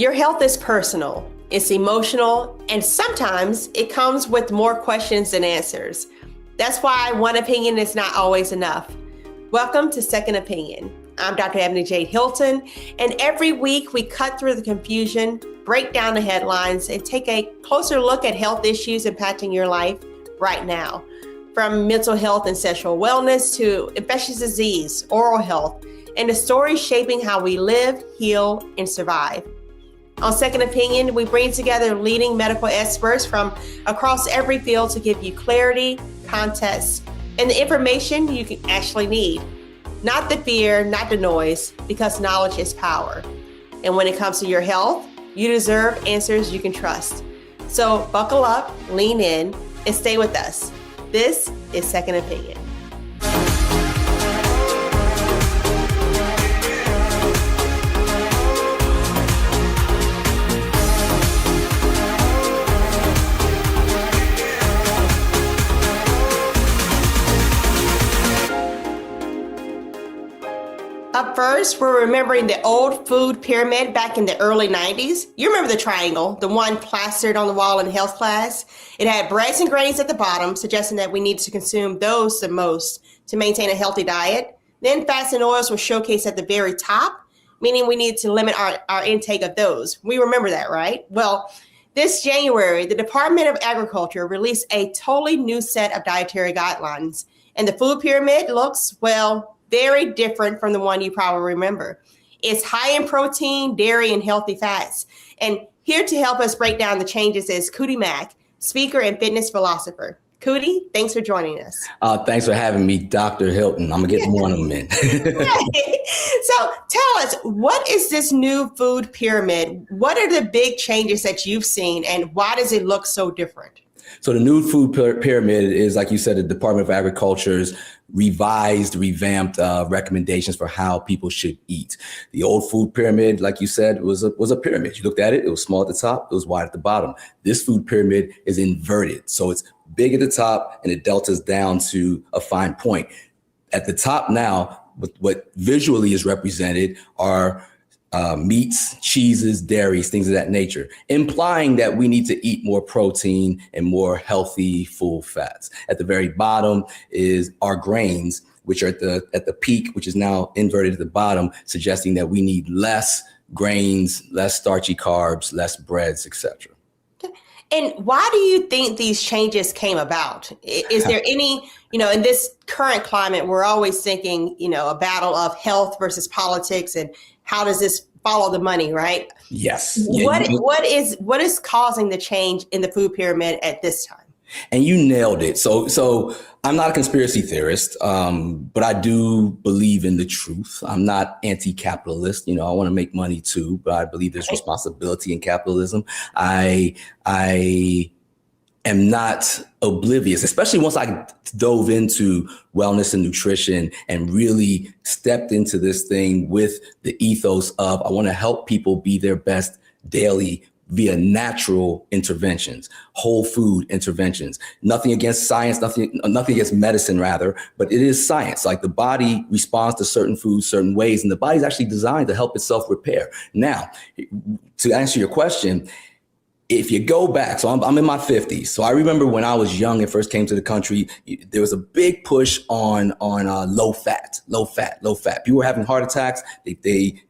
Your health is personal, it's emotional, and sometimes it comes with more questions than answers. That's why one opinion is not always enough. Welcome to Second Opinion. I'm Dr. Ebony Jade Hilton, and every week we cut through the confusion, break down the headlines, and take a closer look at health issues impacting your life right now. From mental health and sexual wellness to infectious disease, oral health, and the stories shaping how we live, heal, and survive. On Second Opinion, we bring together leading medical experts from across every field to give you clarity, context, and the information you can actually need. Not the fear, not the noise, because knowledge is power. And when it comes to your health, you deserve answers you can trust. So buckle up, lean in, and stay with us. This is Second Opinion. Up first, we're remembering the old food pyramid back in the early 90s. You remember the triangle, the one plastered on the wall in health class? It had breads and grains at the bottom, suggesting that we need to consume those the most to maintain a healthy diet. Then fats and oils were showcased at the very top, meaning we need to limit our intake of those. We remember that, right? Well, this January, the Department of Agriculture released a totally new set of dietary guidelines. And the food pyramid looks, well, very different from the one you probably remember. It's high in protein, dairy, and healthy fats. And here to help us break down the changes is Cootie Mack, speaker and fitness philosopher. Cootie, thanks for joining us. Thanks for having me, Dr. Hilton. I'm gonna get one of them in. So tell us, what is this new food pyramid? What are the big changes that you've seen, and why does it look so different? So the new food pyramid is, like you said, the Department of Agriculture's revamped recommendations for how people should eat. The old food pyramid, like you said, was a pyramid. You looked at it, it was small at the top, it was wide at the bottom. This food pyramid is inverted. So it's big at the top and it deltas down to a fine point. At the top now, what visually is represented are meats, cheeses, dairies, things of that nature, implying that we need to eat more protein and more healthy, full fats. At the very bottom is our grains, which are at the peak, which is now inverted at the bottom, suggesting that we need less grains, less starchy carbs, less breads, etc. And why do you think these changes came about? Is there any, in this current climate, we're always thinking, a battle of health versus politics, and how does this follow the money, right? Yes. What is causing the change in the food pyramid at this time? And you nailed it. So I'm not a conspiracy theorist, but I do believe in the truth. I'm not anti-capitalist. I want to make money too, but I believe there's responsibility in capitalism. I am not oblivious, especially once I dove into wellness and nutrition and really stepped into this thing with the ethos of I want to help people be their best daily via natural interventions, whole food interventions. Nothing against science, nothing against medicine rather, but it is science. Like the body responds to certain foods certain ways, and the body's actually designed to help itself repair. Now, to answer your question, if you go back, so I'm in my 50s. So I remember when I was young and first came to the country, there was a big push on low fat. People were having heart attacks. They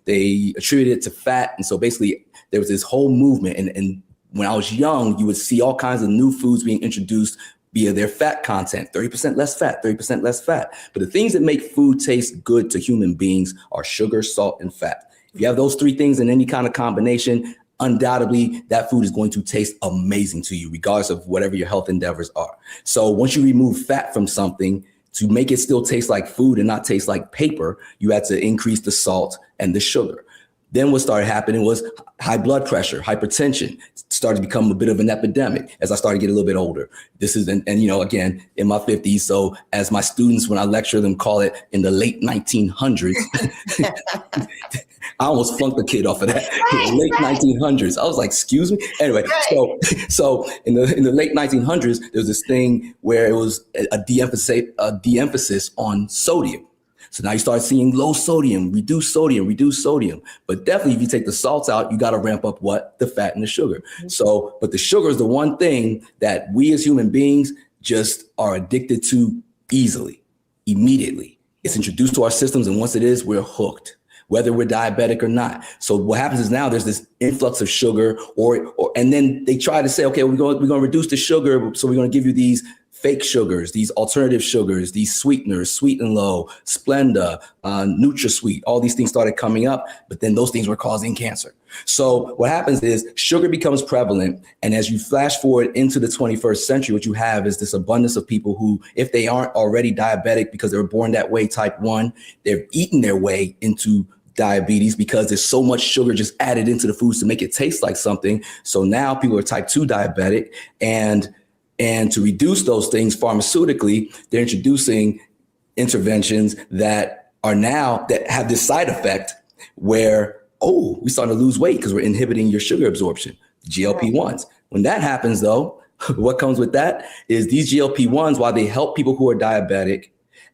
attributed it to fat. And so basically there was this whole movement. And when I was young, you would see all kinds of new foods being introduced via their fat content, 30% less fat, 30% less fat. But the things that make food taste good to human beings are sugar, salt, and fat. If you have those three things in any kind of combination, undoubtedly, that food is going to taste amazing to you, regardless of whatever your health endeavors are. So once you remove fat from something, to make it still taste like food and not taste like paper, you had to increase the salt and the sugar. Then what started happening was high blood pressure, hypertension started to become a bit of an epidemic as I started to get a little bit older. This is, and again, in my 50s. So as my students, when I lecture them, call it in the late 1900s, I almost flunked the kid off of that. Late 1900s. I was like, excuse me? Anyway, so in the late 1900s, there was this thing where it was a de-emphasis on sodium. So now you start seeing low sodium, reduce sodium, reduce sodium. But definitely if you take the salts out, you got to ramp up what? The fat and the sugar. So, but the sugar is the one thing that we as human beings just are addicted to easily, immediately. It's introduced to our systems, and once it is, we're hooked, whether we're diabetic or not. So what happens is now there's this influx of sugar, and then they try to say, okay, we're going to reduce the sugar, so we're going to give you these fake sugars, these alternative sugars, these sweeteners, Sweet and Low, Splenda, NutraSweet, all these things started coming up, but then those things were causing cancer. So what happens is sugar becomes prevalent. And as you flash forward into the 21st century, what you have is this abundance of people who, if they aren't already diabetic because they were born that way, type 1, they've eaten their way into diabetes because there's so much sugar just added into the foods to make it taste like something. So now people are type 2 diabetic, and to reduce those things pharmaceutically, they're introducing interventions that have this side effect where, we're starting to lose weight because we're inhibiting your sugar absorption, GLP-1s. When that happens though, what comes with that is these GLP-1s, while they help people who are diabetic,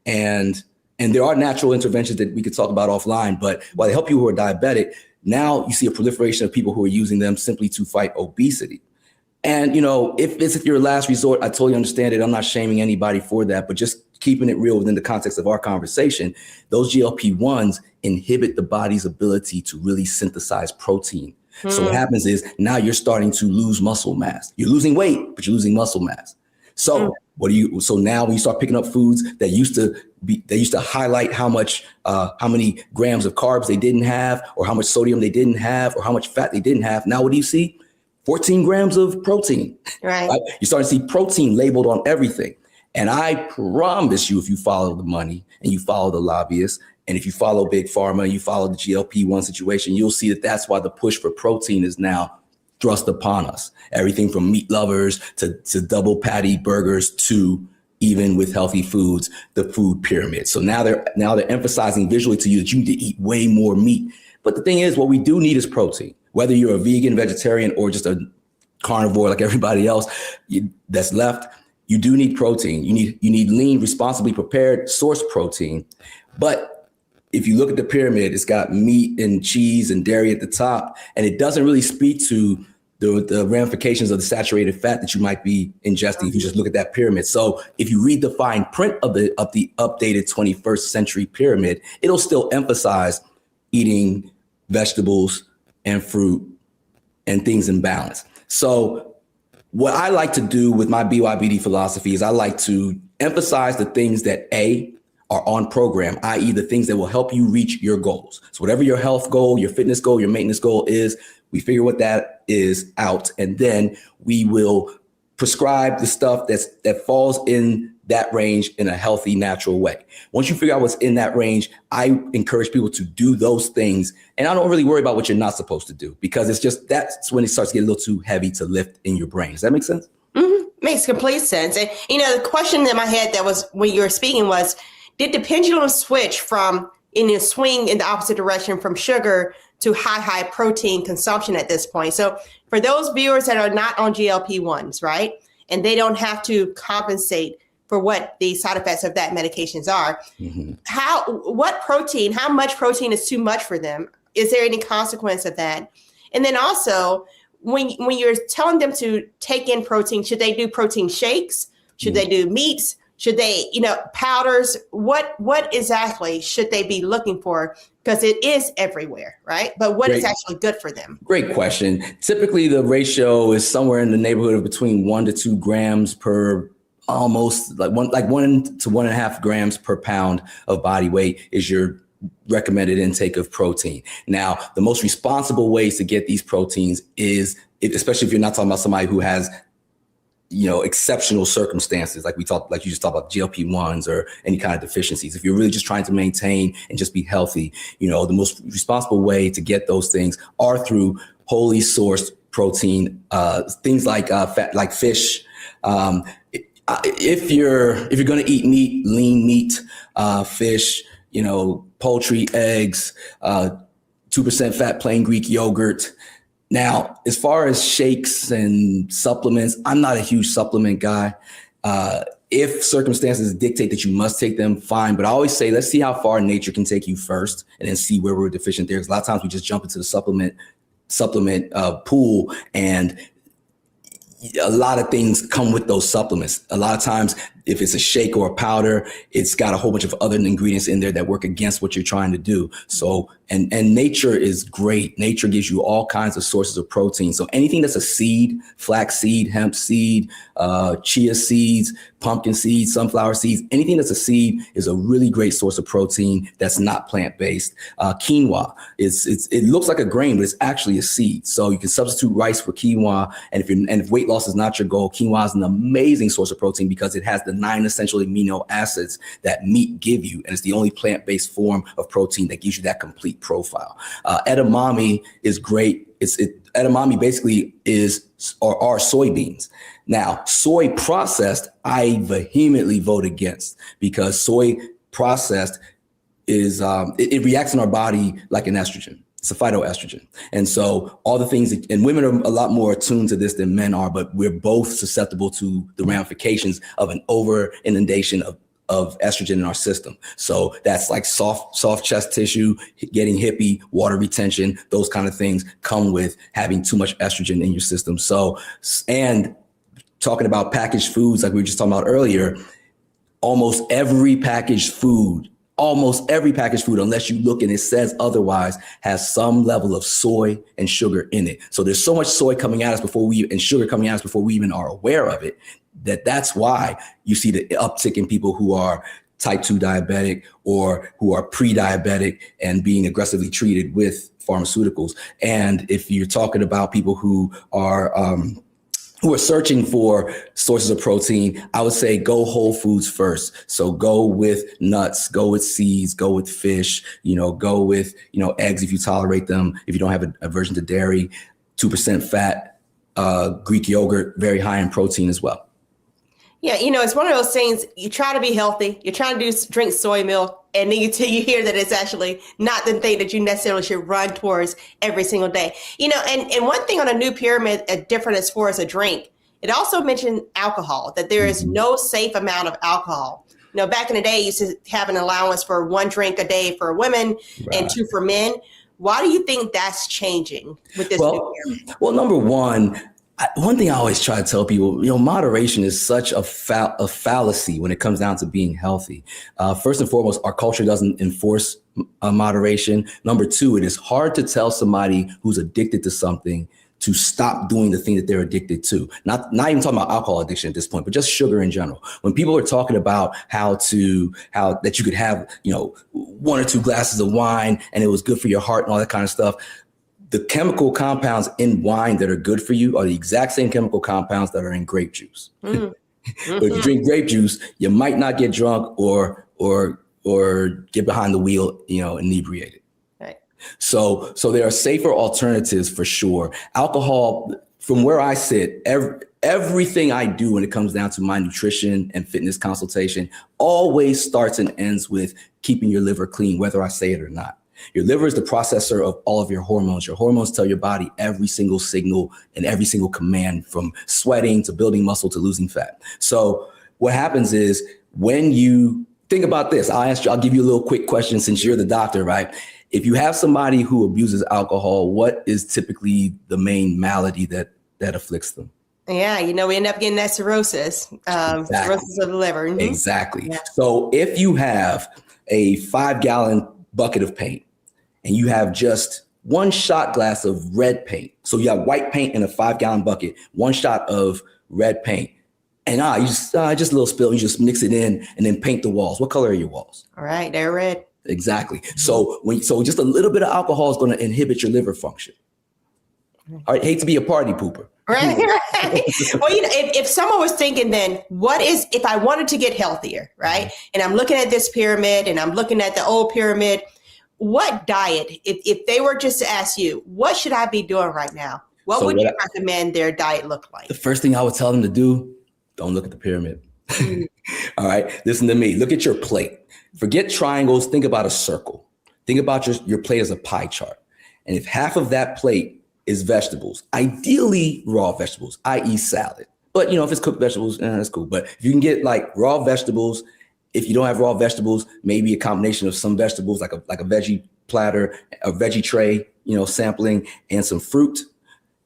and there are natural interventions that we could talk about offline, but while they help people who are diabetic, now you see a proliferation of people who are using them simply to fight obesity. And, if it's your last resort, I totally understand it. I'm not shaming anybody for that, but just keeping it real within the context of our conversation, those GLP-1s inhibit the body's ability to really synthesize protein. So what happens is now you're starting to lose muscle mass. You're losing weight, but you're losing muscle mass. So so now when you start picking up foods that used to highlight how many grams of carbs they didn't have, or how much sodium they didn't have, or how much fat they didn't have. Now what do you see? 14 grams of protein. Right. You start to see protein labeled on everything. And I promise you, if you follow the money and you follow the lobbyists, and if you follow Big Pharma, you follow the GLP-1 situation, you'll see that that's why the push for protein is now thrust upon us. Everything from meat lovers to double patty burgers to, even with healthy foods, the food pyramid. So now they're emphasizing visually to you that you need to eat way more meat. But the thing is, what we do need is protein. Whether you're a vegan, vegetarian, or just a carnivore like everybody else that's left, you do need protein. You need lean, responsibly prepared source protein. But if you look at the pyramid, it's got meat and cheese and dairy at the top, and it doesn't really speak to the ramifications of the saturated fat that you might be ingesting if you just look at that pyramid. So if you read the fine print of the updated 21st century pyramid, it'll still emphasize eating vegetables and fruit and things in balance. So what I like to do with my BYBD philosophy is I like to emphasize the things that are on program, i.e. the things that will help you reach your goals. So whatever your health goal, your fitness goal, your maintenance goal is, we figure what that is out, and then we will prescribe the stuff that falls in that range in a healthy, natural way. Once you figure out what's in that range, I encourage people to do those things. And I don't really worry about what you're not supposed to do, because that's when it starts to get a little too heavy to lift in your brain. Does that make sense? Mm-hmm. Makes complete sense. And, the question in my head that was when you were speaking was, did the pendulum switch swing in the opposite direction from sugar to high protein consumption at this point? So for those viewers that are not on GLP-1s, right, and they don't have to compensate for what the side effects of that medications are, how much protein is too much for them? Is there any consequence of that? And then also, when you're telling them to take in protein, should they do protein shakes? Should they do meats? Should they, powders? What exactly should they be looking for? Because it is everywhere, right? But what is actually good for them? Great question. Typically, the ratio is somewhere in the neighborhood of between 1 to 2 grams per, almost like 1 to 1.5 grams per pound of body weight is your recommended intake of protein. Now, the most responsible ways to get these proteins is, especially if you're not talking about somebody who has exceptional circumstances, like you just talked about GLP-1s or any kind of deficiencies. If you're really just trying to maintain and just be healthy, the most responsible way to get those things are through wholly sourced protein, things like fat, like fish. If you're going to eat meat, lean meat, fish, poultry, eggs, 2% fat, plain Greek yogurt. Now, as far as shakes and supplements, I'm not a huge supplement guy. If circumstances dictate that you must take them, fine. But I always say, let's see how far nature can take you first, and then see where we're deficient there. Because a lot of times we just jump into the supplement pool, and a lot of things come with those supplements. A lot of times, if it's a shake or a powder, it's got a whole bunch of other ingredients in there that work against what you're trying to do. So, and nature is great. Nature gives you all kinds of sources of protein. So anything that's a seed, flax seed, hemp seed, chia seeds, pumpkin seeds, sunflower seeds, anything that's a seed is a really great source of protein that's not plant-based. Quinoa, it looks like a grain, but it's actually a seed. So you can substitute rice for quinoa. And if weight loss is not your goal, quinoa is an amazing source of protein because it has the 9 essential amino acids that meat give you. And it's the only plant-based form of protein that gives you that complete profile. Edamame is great. Edamame basically are soybeans. Now, soy processed, I vehemently vote against, because soy processed is, it reacts in our body like an estrogen. It's a phytoestrogen. And so all the things, and women are a lot more attuned to this than men are, but we're both susceptible to the ramifications of an over inundation of estrogen in our system. So that's like soft chest tissue, getting hippie, water retention, those kind of things come with having too much estrogen in your system. So, and talking about packaged foods, like we were just talking about earlier, almost every packaged food, unless you look and it says otherwise, has some level of soy and sugar in it. So there's so much soy coming at us and sugar coming at us before we even are aware of it, that's why you see the uptick in people who are type 2 diabetic or who are pre-diabetic and being aggressively treated with pharmaceuticals. And if you're talking about people who are searching for sources of protein, I would say go whole foods first. So go with nuts, go with seeds, go with fish, go with, eggs if you tolerate them, if you don't have an aversion to dairy, 2% fat, Greek yogurt, very high in protein as well. Yeah, it's one of those things, you try to be healthy, you're trying to drink soy milk, and then you hear that it's actually not the thing that you necessarily should run towards every single day. And one thing on a new pyramid, different as far as a drink, it also mentioned alcohol, that there is no safe amount of alcohol. Back in the day, you used to have an allowance for 1 drink a day for women and 2 for men. Why do you think that's changing with this new pyramid? Well, number one thing I always try to tell people, moderation is such a fallacy when it comes down to being healthy. First and foremost, our culture doesn't enforce moderation. Number 2, it is hard to tell somebody who's addicted to something to stop doing the thing that they're addicted to. Not even talking about alcohol addiction at this point, but just sugar in general. When people are talking about how that you could have, 1 or 2 glasses of wine and it was good for your heart and all that kind of stuff, the chemical compounds in wine that are good for you are the exact same chemical compounds that are in grape juice. But if you drink grape juice, you might not get drunk or get behind the wheel, inebriated. Right. So there are safer alternatives for sure. Alcohol, from where I sit, everything I do when it comes down to my nutrition and fitness consultation always starts and ends with keeping your liver clean, whether I say it or not. Your liver is the processor of all of your hormones. Your hormones tell your body every single signal and every single command, from sweating to building muscle to losing fat. So what happens is, when you think about this, I'll give you a little quick question since you're the doctor, right? If you have somebody who abuses alcohol, what is typically the main malady that afflicts them? Yeah, we end up getting that cirrhosis, Exactly. cirrhosis of the liver. Mm-hmm. Exactly. Yeah. So if you have a 5-gallon bucket of paint, and you have just 1 shot glass of red paint. So you have white paint in a 5-gallon bucket, 1 shot of red paint. And just a little spill, you just mix it in and then paint the walls. What color are your walls? All right, they're red. Exactly. So just a little bit of alcohol is going to inhibit your liver function. All right, hate to be a party pooper. Right. Well, if someone was thinking, then what is, if I wanted to get healthier, right? And I'm looking at this pyramid and I'm looking at the old pyramid, what diet, if they were just to ask you, what should I be doing right now? What would you recommend their diet look like? The first thing I would tell them to do, don't look at the pyramid. All right, listen to me. Look at your plate. Forget triangles. Think about a circle. Think about your plate as a pie chart. And if half of that plate is vegetables, ideally raw vegetables, i.e. salad, But if it's cooked vegetables, that's cool. But if you can get like raw vegetables, if you don't have raw vegetables, maybe a combination of some vegetables, like a veggie platter, a veggie tray, sampling, and some fruit,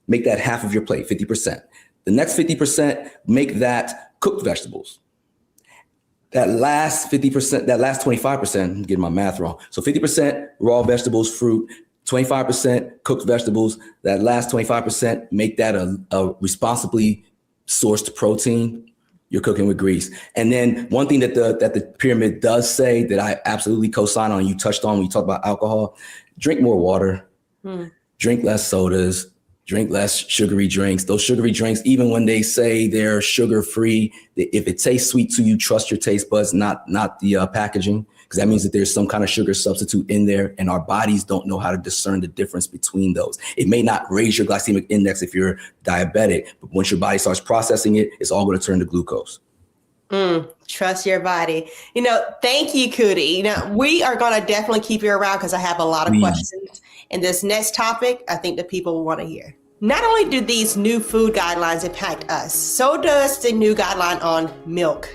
make that half of your plate, 50%. The next 50%, make that cooked vegetables. That last 50%, that last 25%, I'm getting my math wrong. So 50% raw vegetables, fruit, 25% cooked vegetables. That last 25%, make that a responsibly sourced protein. You're cooking with grease. And then one thing that the pyramid does say that I absolutely co-sign on, you touched on when you talk about alcohol, drink more water, drink less sodas, drink less sugary drinks. Those sugary drinks, even when they say they're sugar-free, if it tastes sweet to you, trust your taste buds, not the packaging, because that means that there's some kind of sugar substitute in there, and our bodies don't know how to discern the difference between those. It may not raise your glycemic index if you're diabetic, but once your body starts processing it, it's all going to turn to glucose. Trust your body. Thank you, Cootie. We are going to definitely keep you around because I have a lot of questions. And this next topic, I think that people will want to hear. Not only do these new food guidelines impact us, so does the new guideline on milk.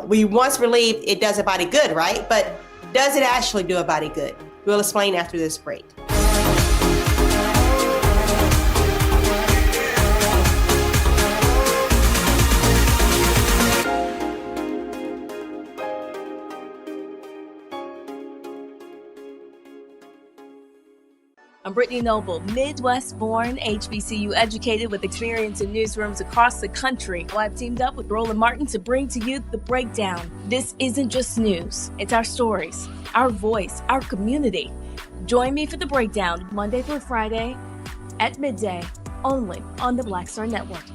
We once believed it does a body good, right? But does it actually do a body good? We'll explain after this break. I'm Brittany Noble, Midwest-born, HBCU educated with experience in newsrooms across the country. Well, I've teamed up with Roland Martin to bring to you The Breakdown. This isn't just news. It's our stories, our voice, our community. Join me for The Breakdown, Monday through Friday at midday, only on the Black Star Network.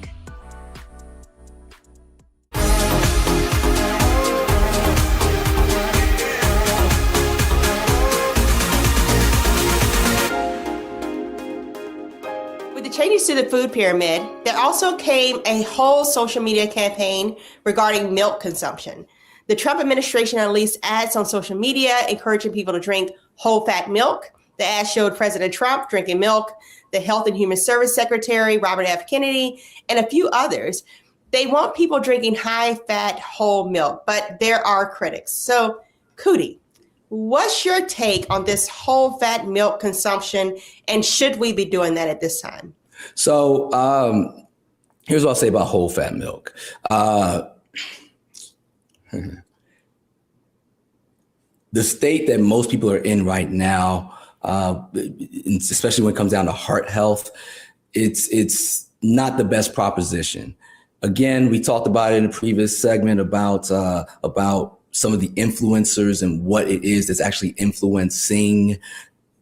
Changes to the food pyramid, there also came a whole social media campaign regarding milk consumption. The Trump administration unleashed ads on social media encouraging people to drink whole fat milk. The ads showed President Trump drinking milk, the Health and Human Service Secretary, Robert F. Kennedy, and a few others. They want people drinking high fat whole milk, but there are critics. So, Cootie, what's your take on this whole fat milk consumption, and should we be doing that at this time? So here's what I'll say about whole fat milk. The state that most people are in right now, especially when it comes down to heart health, it's not the best proposition. Again, we talked about it in a previous segment about some of the influencers and what it is that's actually influencing,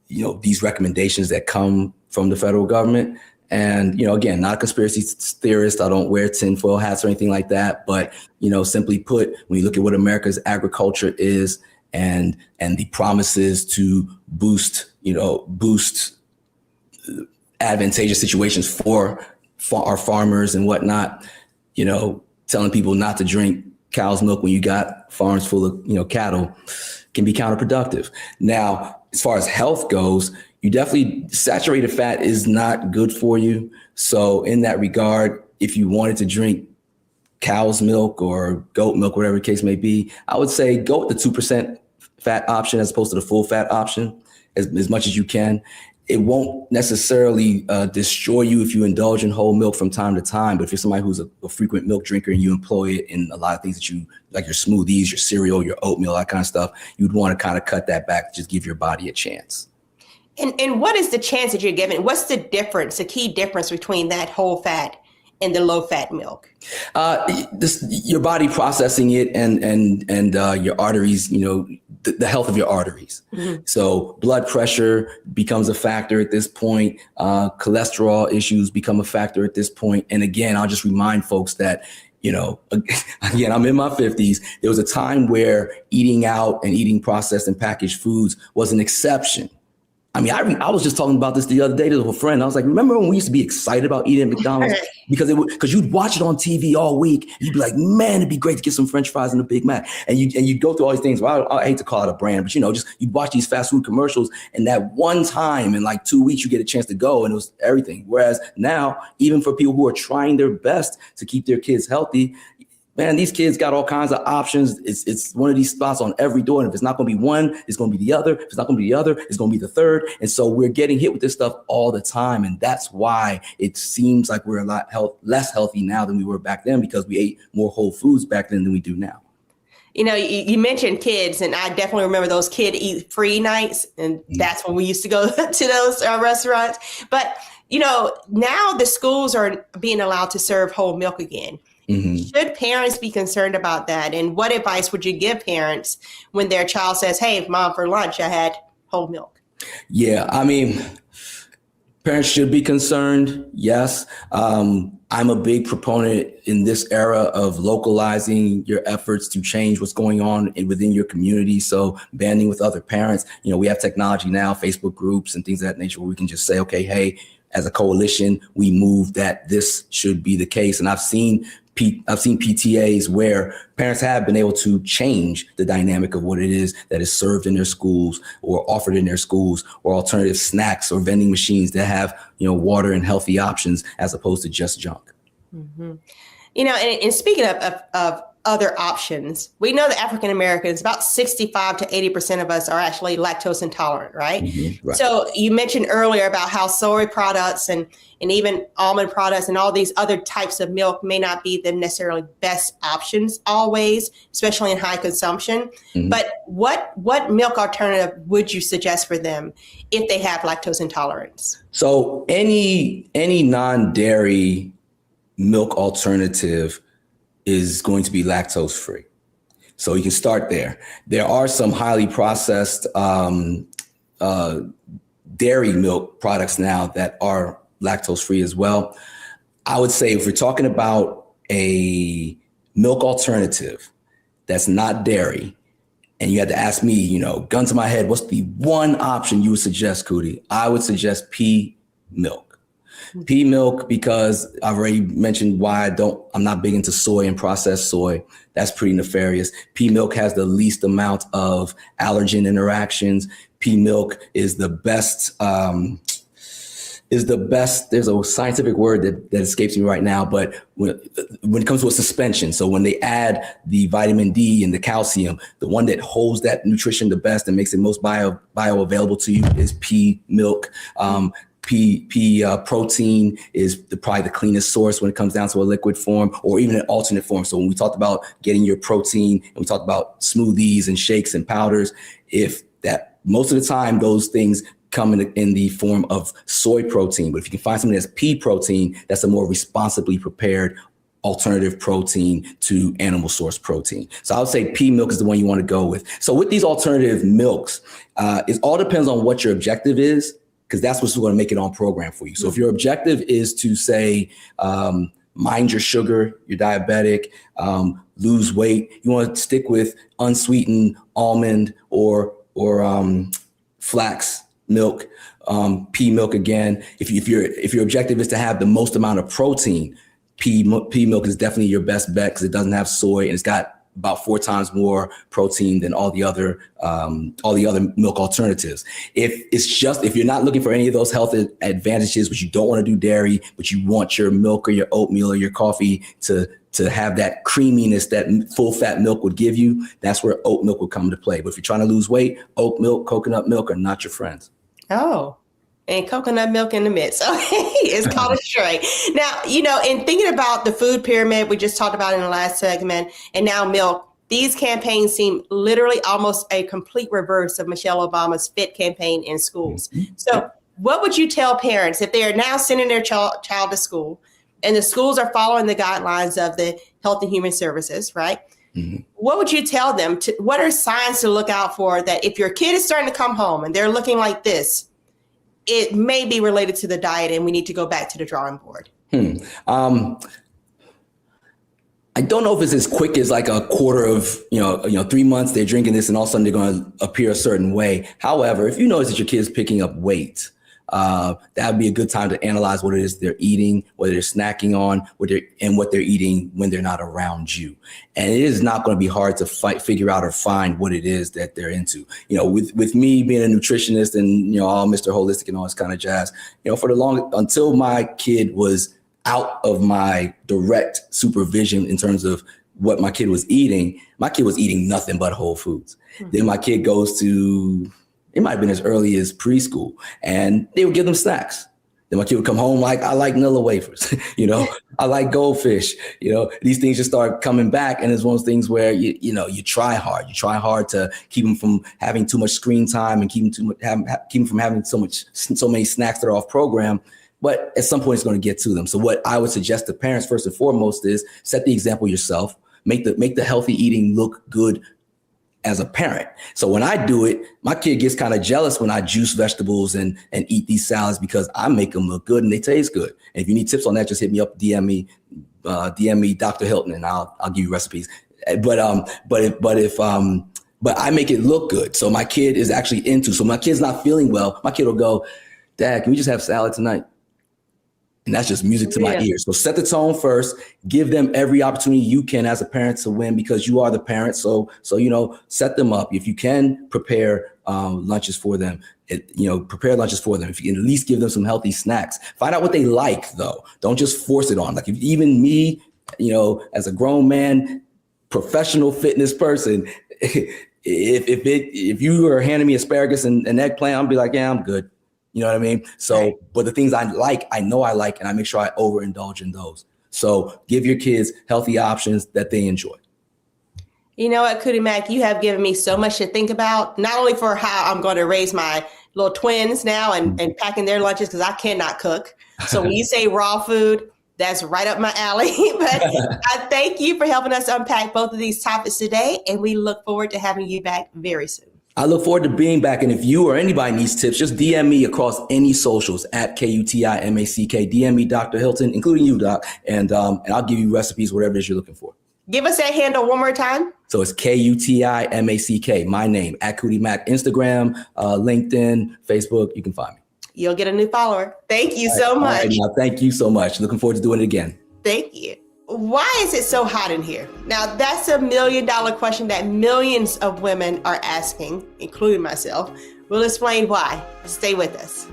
these recommendations that come from the federal government. And, again, not a conspiracy theorist. I don't wear tinfoil hats or anything like that. But, simply put, when you look at what America's agriculture is and the promises to boost advantageous situations for our farmers and whatnot, telling people not to drink cow's milk when you got farms full of, cattle can be counterproductive. Now, as far as health goes, you definitely, saturated fat is not good for you. So in that regard, if you wanted to drink cow's milk or goat milk, whatever the case may be, I would say go with the 2% fat option as opposed to the full fat option as much as you can. It won't necessarily destroy you if you indulge in whole milk from time to time. But if you're somebody who's a frequent milk drinker and you employ it in a lot of things that you like, your smoothies, your cereal, your oatmeal, that kind of stuff, you'd want to kind of cut that back, just give your body a chance. And what is the chance that you're giving? What's the difference, the key difference between that whole fat and the low fat milk? Your body processing it and your arteries, the health of your arteries. Mm-hmm. So blood pressure becomes a factor at this point. Cholesterol issues become a factor at this point. And again, I'll just remind folks that, again, I'm in my 50s. There was a time where eating out and eating processed and packaged foods was an exception. I mean, I was just talking about this the other day to a friend. I was like, remember when we used to be excited about eating at McDonald's because you'd watch it on TV all week. You'd be like, man, it'd be great to get some French fries and a Big Mac. And you'd go through all these things. Well, I hate to call it a brand, but just you'd watch these fast food commercials, and that one time in like 2 weeks you get a chance to go, and it was everything. Whereas now, even for people who are trying their best to keep their kids healthy, man, these kids got all kinds of options. It's one of these spots on every door. And if it's not going to be one, it's going to be the other. If it's not going to be the other, it's going to be the third. And so we're getting hit with this stuff all the time. And that's why it seems like we're a lot less healthy now than we were back then, because we ate more whole foods back then than we do now. You mentioned kids, and I definitely remember those kid eat free nights. And that's when we used to go to those restaurants. But, now the schools are being allowed to serve whole milk again. Should parents be concerned about that? And what advice would you give parents when their child says, hey, mom, for lunch, I had whole milk? Yeah, I mean, parents should be concerned. Yes. I'm a big proponent in this era of localizing your efforts to change what's going on within your community. So banding with other parents, we have technology now, Facebook groups and things of that nature, where we can just say, okay, hey, as a coalition, we move that this should be the case. And I've seen PTAs where parents have been able to change the dynamic of what it is that is served in their schools or offered in their schools, or alternative snacks or vending machines that have, water and healthy options as opposed to just junk. Mm-hmm. And speaking of other options, we know that African Americans, about 65 to 80% of us are actually lactose intolerant, right? Right. So you mentioned earlier about how soy products and even almond products and all these other types of milk may not be the necessarily best options always, especially in high consumption. But what milk alternative would you suggest for them if they have lactose intolerance? So any non-dairy milk alternative is going to be lactose free. So you can start there. There are some highly processed dairy milk products now that are lactose free as well. I would say if we're talking about a milk alternative that's not dairy, and you had to ask me, gun to my head, what's the one option you would suggest, Cootie? I would suggest pea milk. Pea milk, because I've already mentioned why I'm not big into soy and processed soy. That's pretty nefarious. Pea milk has the least amount of allergen interactions. Pea milk is the best, there's a scientific word that escapes me right now, but when it comes to a suspension, so when they add the vitamin D and the calcium, the one that holds that nutrition the best and makes it most bioavailable to you is pea milk. Pea protein is probably the cleanest source when it comes down to a liquid form or even an alternate form. So when we talked about getting your protein and we talked about smoothies and shakes and powders, most of the time those things come in the form of soy protein. But if you can find something that's pea protein, that's a more responsibly prepared alternative protein to animal source protein. So I would say pea milk is the one you want to go with. So with these alternative milks, it all depends on what your objective is, because that's what's going to make it on program for you. So if your objective is to say, mind your sugar, you're diabetic, lose weight, you want to stick with unsweetened almond or flax milk, pea milk again. If your objective is to have the most amount of protein, pea milk is definitely your best bet, because it doesn't have soy and it's got about 4 times more protein than all the other milk alternatives. If you're not looking for any of those health advantages, but you don't want to do dairy, but you want your milk or your oatmeal or your coffee to have that creaminess that full fat milk would give you, that's where oat milk would come into play. But if you're trying to lose weight, oat milk, coconut milk are not your friends. Oh, and coconut milk in the midst. Okay, it's called a straight. Now, in thinking about the food pyramid we just talked about in the last segment, and now milk, these campaigns seem literally almost a complete reverse of Michelle Obama's FIT campaign in schools. So what would you tell parents if they are now sending their child to school and the schools are following the guidelines of the Health and Human Services, right? What would you tell them? What are signs to look out for that if your kid is starting to come home and they're looking like this, it may be related to the diet and we need to go back to the drawing board? I don't know if it's as quick as like a quarter of, 3 months they're drinking this and all of a sudden they're going to appear a certain way. However, if you notice that your kid's picking up weight, that would be a good time to analyze what it is they're eating, whether they're snacking on, what they're eating when they're not around you. And it is not going to be hard to figure out or find what it is that they're into. With me being a nutritionist and, all Mr. Holistic and all this kind of jazz, until my kid was out of my direct supervision in terms of what my kid was eating nothing but whole foods. Mm-hmm. Then my kid goes to, it might have been as early as preschool, and they would give them snacks. Then my kid would come home like, I like Nilla wafers, I like goldfish, these things just start coming back. And it's one of those things where, you try hard. You try hard to keep them from having too much screen time and keep them from having so many snacks that are off program. But at some point it's going to get to them. So what I would suggest to parents first and foremost is set the example yourself, make the healthy eating look good as a parent. So when I do it, my kid gets kind of jealous when I juice vegetables and eat these salads because I make them look good and they taste good. And if you need tips on that, just hit me up, DM me Dr. Hilton, and I'll give you recipes. But I make it look good. So my kid is actually into, so my kid's not feeling well. My kid will go, Dad, can we just have salad tonight? And that's just music to my ears. So set the tone first, give them every opportunity you can as a parent to win because you are the parent. So set them up. If you can prepare lunches for them, prepare lunches for them. If you can at least give them some healthy snacks, find out what they like though. Don't just force it on. Like even me, as a grown man, professional fitness person, if you were handing me asparagus and eggplant, I'd be like, yeah, I'm good. You know what I mean? So, right. But the things I know I like, and I make sure I overindulge in those. So give your kids healthy options that they enjoy. You know what, Cootie Mac, you have given me so much to think about, not only for how I'm going to raise my little twins now and packing their lunches because I cannot cook. So when you say raw food, that's right up my alley. But I thank you for helping us unpack both of these topics today. And we look forward to having you back very soon. I look forward to being back. And if you or anybody needs tips, just DM me across any socials at KUTIMACK. DM me Dr. Hilton, including you, Doc. And I'll give you recipes, whatever it is you're looking for. Give us that handle one more time. So it's KUTIMACK, my name, at Cootie Mac, Instagram, LinkedIn, Facebook. You can find me. You'll get a new follower. Thank you so much. Right, thank you so much. Looking forward to doing it again. Thank you. Why is it so hot in here? Now, that's $1 million question that millions of women are asking, including myself. We'll explain why. Stay with us.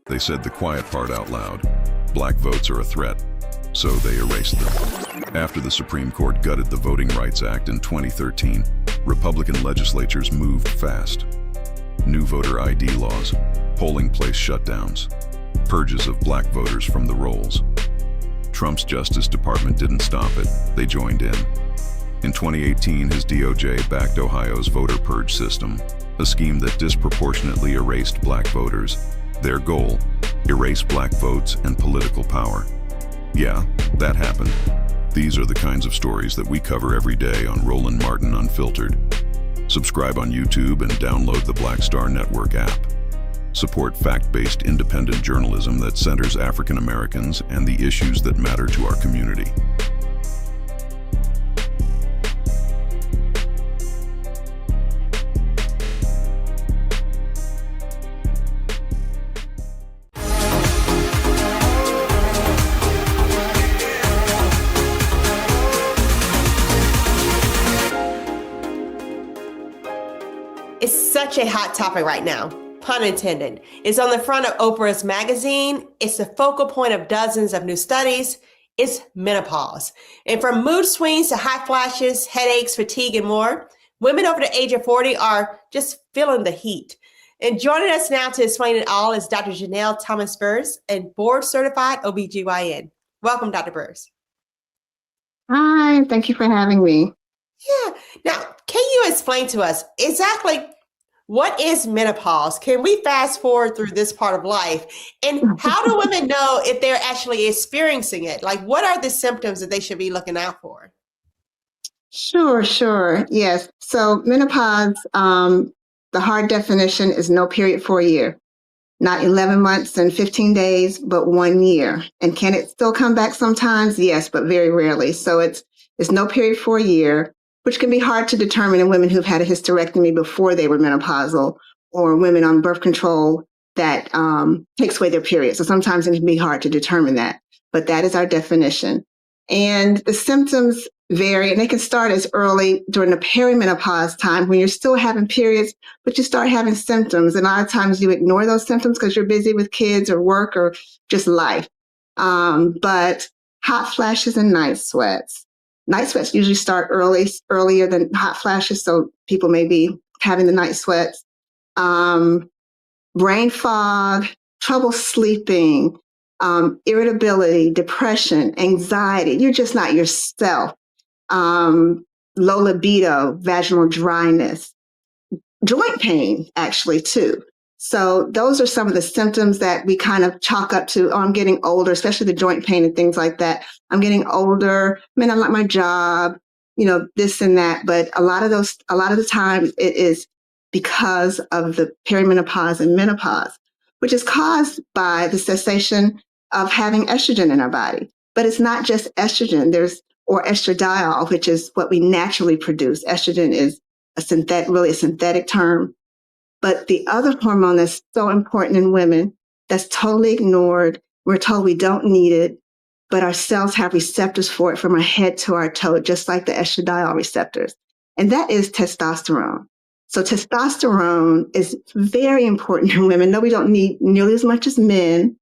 They said the quiet part out loud. Black votes are a threat. So they erased them. After the Supreme Court gutted the Voting Rights Act in 2013, Republican legislatures moved fast. New voter ID laws, polling place shutdowns, purges of black voters from the rolls. Trump's Justice Department didn't stop it, they joined in. In 2018, his DOJ backed Ohio's voter purge system, a scheme that disproportionately erased black voters. Their goal, erase black votes and political power. Yeah, that happened. These are the kinds of stories that we cover every day on Roland Martin Unfiltered. Subscribe on YouTube and download the Black Star Network app. Support fact-based independent journalism that centers African Americans and the issues that matter to our community. It's such a hot topic right now, pun intended. It's on the front of Oprah's magazine. It's the focal point of dozens of new studies. It's menopause. And from mood swings to hot flashes, headaches, fatigue, and more, women over the age of 40 are just feeling the heat. And joining us now to explain it all is Dr. Janelle Thomas-Burrs, a board-certified OBGYN. Welcome, Dr. Burrs. Hi, thank you for having me. Yeah. Now, can you explain to us exactly What is menopause? Can we fast forward through this part of life? And how do women know if they're actually experiencing it? Like, what are the symptoms that they should be looking out for? Sure, sure. Yes. So menopause, the hard definition is no period for a year, not 11 months and 15 days, but 1 year. And can it still come back sometimes? Yes, but very rarely. So it's no period for a year, which can be hard to determine in women who've had a hysterectomy before they were menopausal, or women on birth control that takes away their period. So sometimes it can be hard to determine that, but that is our definition. And the symptoms vary, and they can start as early during the perimenopause time when you're still having periods, but you start having symptoms. And a lot of times you ignore those symptoms because you're busy with kids or work or just life. But hot flashes and night sweats. Night sweats usually start earlier than hot flashes, so people may be having the night sweats. Brain fog, trouble sleeping, irritability, depression, anxiety. You're just not yourself. Low libido, vaginal dryness, joint pain, actually, too. So those are some of the symptoms that we kind of chalk up to, oh, I'm getting older, especially the joint pain and things like that. I'm getting older. I don't like my job, this and that. But a lot of the times it is because of the perimenopause and menopause, which is caused by the cessation of having estrogen in our body. But it's not just estrogen. Or estradiol, which is what we naturally produce. Estrogen is really a synthetic term. But the other hormone that's so important in women that's totally ignored, we're told we don't need it, but our cells have receptors for it from our head to our toe, just like the estradiol receptors. And that is testosterone. So testosterone is very important in women. No, we don't need nearly as much as men,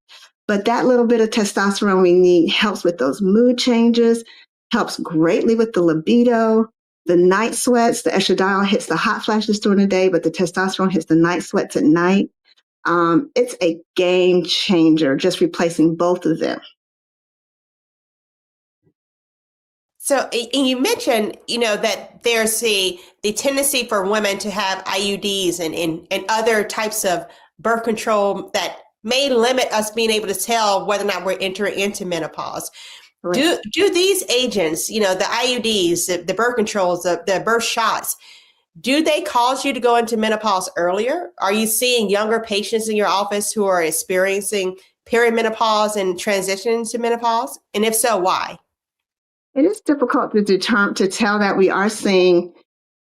but that little bit of testosterone we need helps with those mood changes, helps greatly with the libido, the night sweats. The estradiol hits the hot flashes during the day, but the testosterone hits the night sweats at night. It's a game changer, just replacing both of them. So, and you mentioned, that there's the tendency for women to have IUDs and other types of birth control that may limit us being able to tell whether or not we're entering into menopause. Right. Do these agents, the IUDs, the birth controls, the birth shots, do they cause you to go into menopause earlier? Are you seeing younger patients in your office who are experiencing perimenopause and transition to menopause? And if so, why? It is difficult to tell that. We are seeing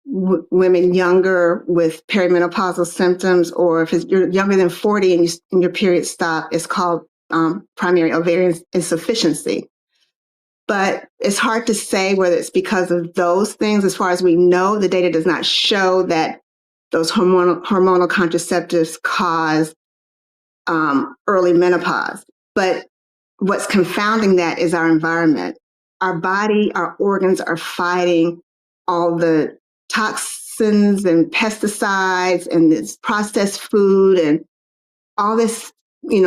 women younger with perimenopausal symptoms, or if you're younger than 40 and your period stop, it's called primary ovarian insufficiency. But it's hard to say whether it's because of those things. As far as we know, the data does not show that those hormonal contraceptives cause early menopause. But what's confounding that is our environment. Our body, our organs are fighting all the toxins and pesticides and this processed food and all this,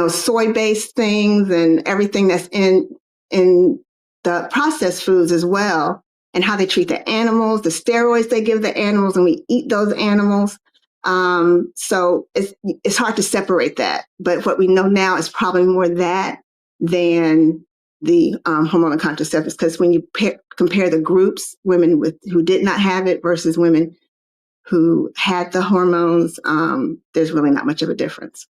soy-based things and everything that's in the processed foods as well, and how they treat the animals, the steroids they give the animals, and we eat those animals. So it's hard to separate that. But what we know now is probably more that than the hormonal contraceptives, because when you compare the groups, women who did not have it versus women who had the hormones, there's really not much of a difference.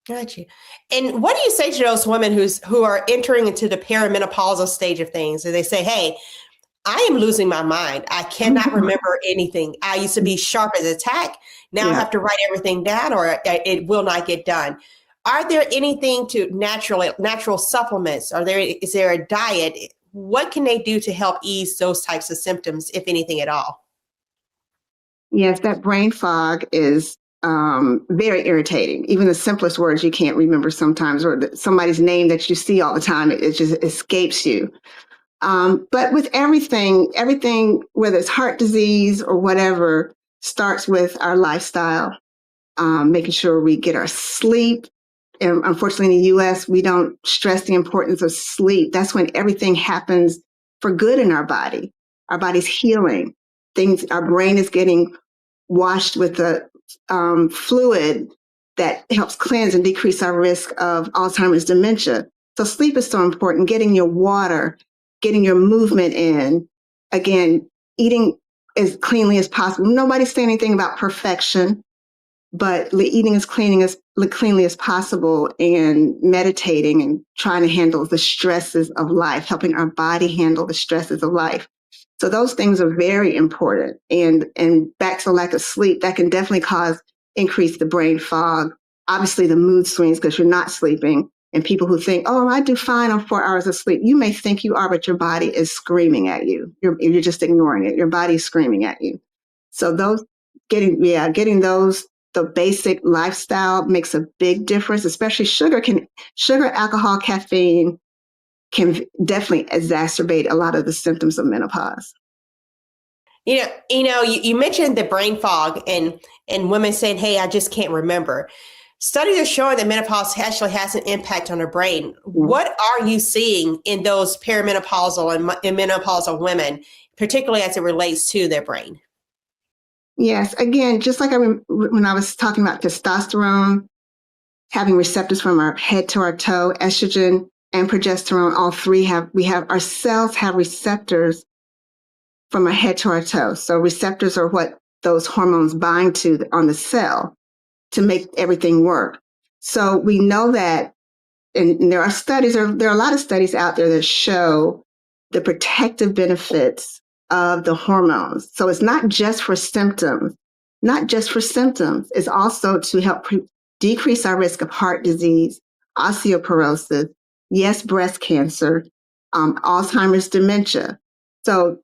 Got you. And what do you say to those women who are entering into the perimenopausal stage of things? And they say, hey, I am losing my mind. I cannot remember anything. I used to be sharp as a tack. Now I have to write everything down or it will not get done. Are there anything to natural supplements? Is there a diet? What can they do to help ease those types of symptoms, if anything at all? Yes, that brain fog is very irritating. Even the simplest words you can't remember sometimes, or somebody's name that you see all the time, it just escapes you. But with everything, whether it's heart disease or whatever, starts with our lifestyle, making sure we get our sleep. And unfortunately, in the US, we don't stress the importance of sleep. That's when everything happens for good in our body. Our body's healing. Our brain is getting washed with the fluid that helps cleanse and decrease our risk of Alzheimer's dementia. So sleep is so important. Getting your water, getting your movement in, again, eating as cleanly as possible. Nobody's saying anything about perfection, but eating as cleanly as possible, and meditating and trying to handle the stresses of life, helping our body handle the stresses of life. So those things are very important. And back to lack of sleep, that can definitely increase the brain fog, obviously the mood swings because you're not sleeping. And people who think, oh, I do fine on 4 hours of sleep. You may think you are, but your body is screaming at you. You're just ignoring it. Your body's screaming at you. So getting those, the basic lifestyle makes a big difference, especially sugar, alcohol, caffeine can definitely exacerbate a lot of the symptoms of menopause. You mentioned the brain fog and women saying, hey, I just can't remember. Studies are showing that menopause actually has an impact on the brain. Mm-hmm. What are you seeing in those perimenopausal and menopausal women, particularly as it relates to their brain? Yes. Again, just like when I was talking about testosterone, having receptors from our head to our toe, estrogen and progesterone, all three our cells have receptors from our head to our toe. So receptors are what those hormones bind to on the cell to make everything work. So we know that, and there are a lot of studies out there that show the protective benefits of the hormones. So it's not just for symptoms. It's also to help decrease our risk of heart disease, osteoporosis, yes, breast cancer, Alzheimer's dementia. So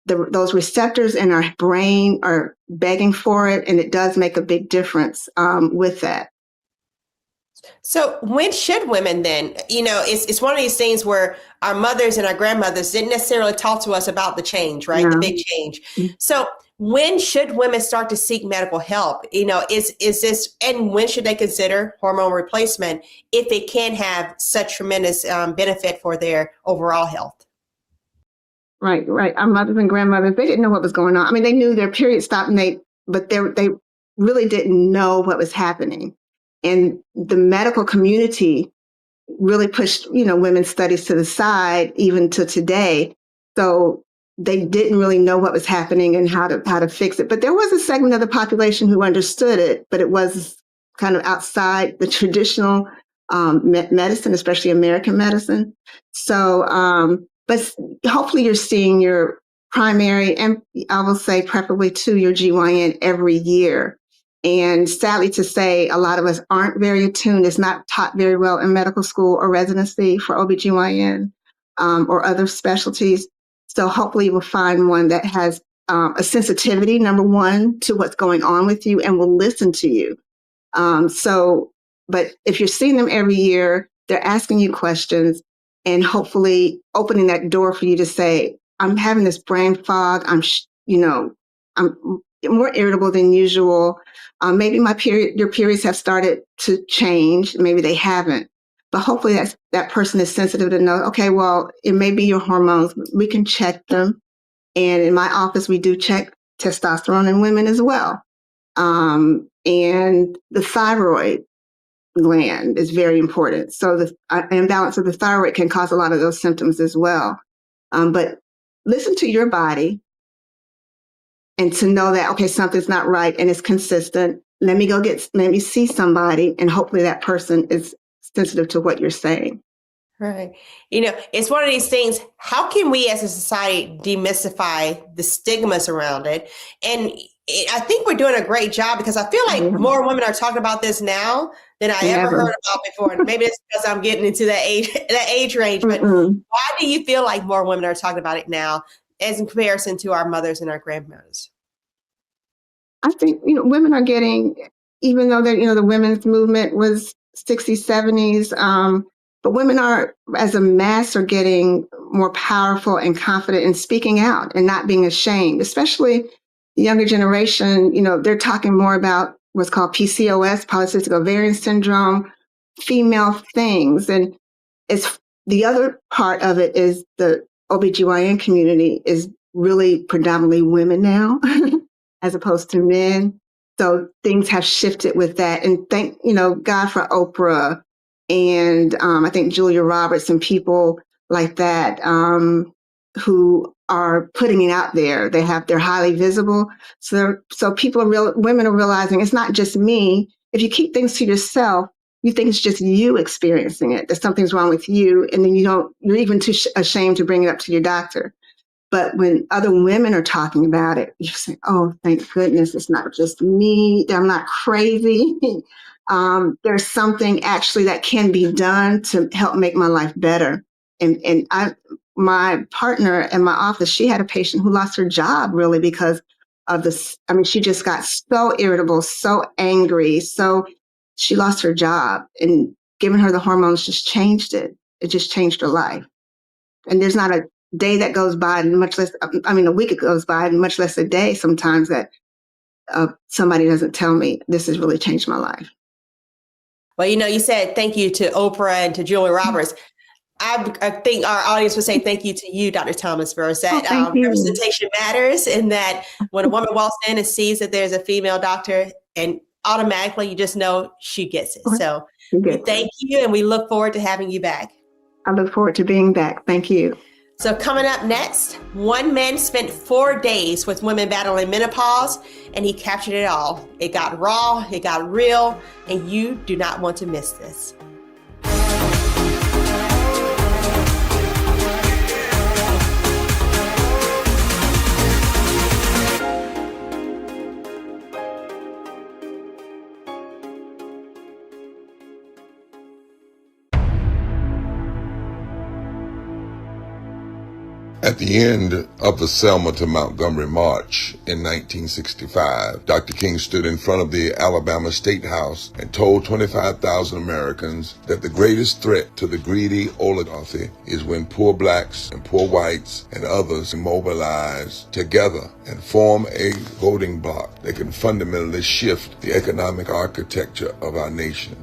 those receptors in our brain are begging for it, and it does make a big difference with that. So when should women then, it's one of these things where our mothers and our grandmothers didn't necessarily talk to us about the change, right? No. The big change. Mm-hmm. So when should women start to seek medical help? Is this, and when should they consider hormone replacement if it can have such tremendous benefit for their overall health? Right. Our mothers and grandmothers, they didn't know what was going on. I mean, they knew their period stopped, but they really didn't know what was happening. And the medical community really pushed, women's studies to the side, even to today. So they didn't really know what was happening and how to fix it. But there was a segment of the population who understood it, but it was kind of outside the traditional medicine, especially American medicine. So, but hopefully you're seeing your primary, and I will say preferably to your GYN every year. And sadly to say, a lot of us aren't very attuned. It's not taught very well in medical school or residency for OBGYN or other specialties. So hopefully we'll find one that has a sensitivity, number one, to what's going on with you and will listen to you. But if you're seeing them every year, they're asking you questions and hopefully opening that door for you to say, I'm having this brain fog. I'm more irritable than usual. Maybe your periods have started to change. Maybe they haven't. But hopefully that person is sensitive to know, okay, well, it may be your hormones. We can check them. And in my office, we do check testosterone in women as well. And the thyroid gland is very important. So the imbalance of the thyroid can cause a lot of those symptoms as well. But listen to your body. And to know that, okay, something's not right and it's consistent. Let me see somebody, and hopefully that person is sensitive to what you're saying. Right. It's one of these things. How can we as a society demystify the stigmas around it? And I think we're doing a great job, because I feel like more women are talking about this now than I ever heard about before. And maybe it's because I'm getting into that age range. But why do you feel like more women are talking about it now, as in comparison to our mothers and our grandmothers? I think, women are getting, even though the women's movement was 60s, 70s, but women as a mass, are getting more powerful and confident in speaking out and not being ashamed, especially the younger generation. They're talking more about what's called PCOS, polycystic ovarian syndrome, female things. And it's the other part of it is the OBGYN community is really predominantly women now, as opposed to men. So things have shifted with that. And thank, God for Oprah and I think Julia Roberts and people like that who are putting it out there. They're highly visible. So women are realizing it's not just me. If you keep things to yourself, you think it's just you experiencing it, that something's wrong with you. And then you're even too ashamed to bring it up to your doctor. But when other women are talking about it, you say, oh, thank goodness, it's not just me. I'm not crazy. There's something actually that can be done to help make my life better. And my partner in my office, she had a patient who lost her job really because of this. I mean, she just got so irritable, so angry. So she lost her job, and giving her the hormones just changed it. It just changed her life. And there's not a day that goes by, much less, a week that goes by, much less a day sometimes that somebody doesn't tell me this has really changed my life. Well, you said thank you to Oprah and to Julia Roberts. I think our audience would say thank you to you, Dr. Thomas Burris, that representation matters, and that when a woman walks in and sees that there's a female doctor, and automatically you just know she gets it. So we thank you, and we look forward to having you back. I look forward to being back. Thank you. So coming up next, one man spent 4 days with women battling menopause, and he captured it all. It got raw, it got real, and you do not want to miss this. At the end of the Selma to Montgomery March in 1965, Dr. King stood in front of the Alabama State House and told 25,000 Americans that the greatest threat to the greedy oligarchy is when poor blacks and poor whites and others mobilize together and form a voting bloc that can fundamentally shift the economic architecture of our nation.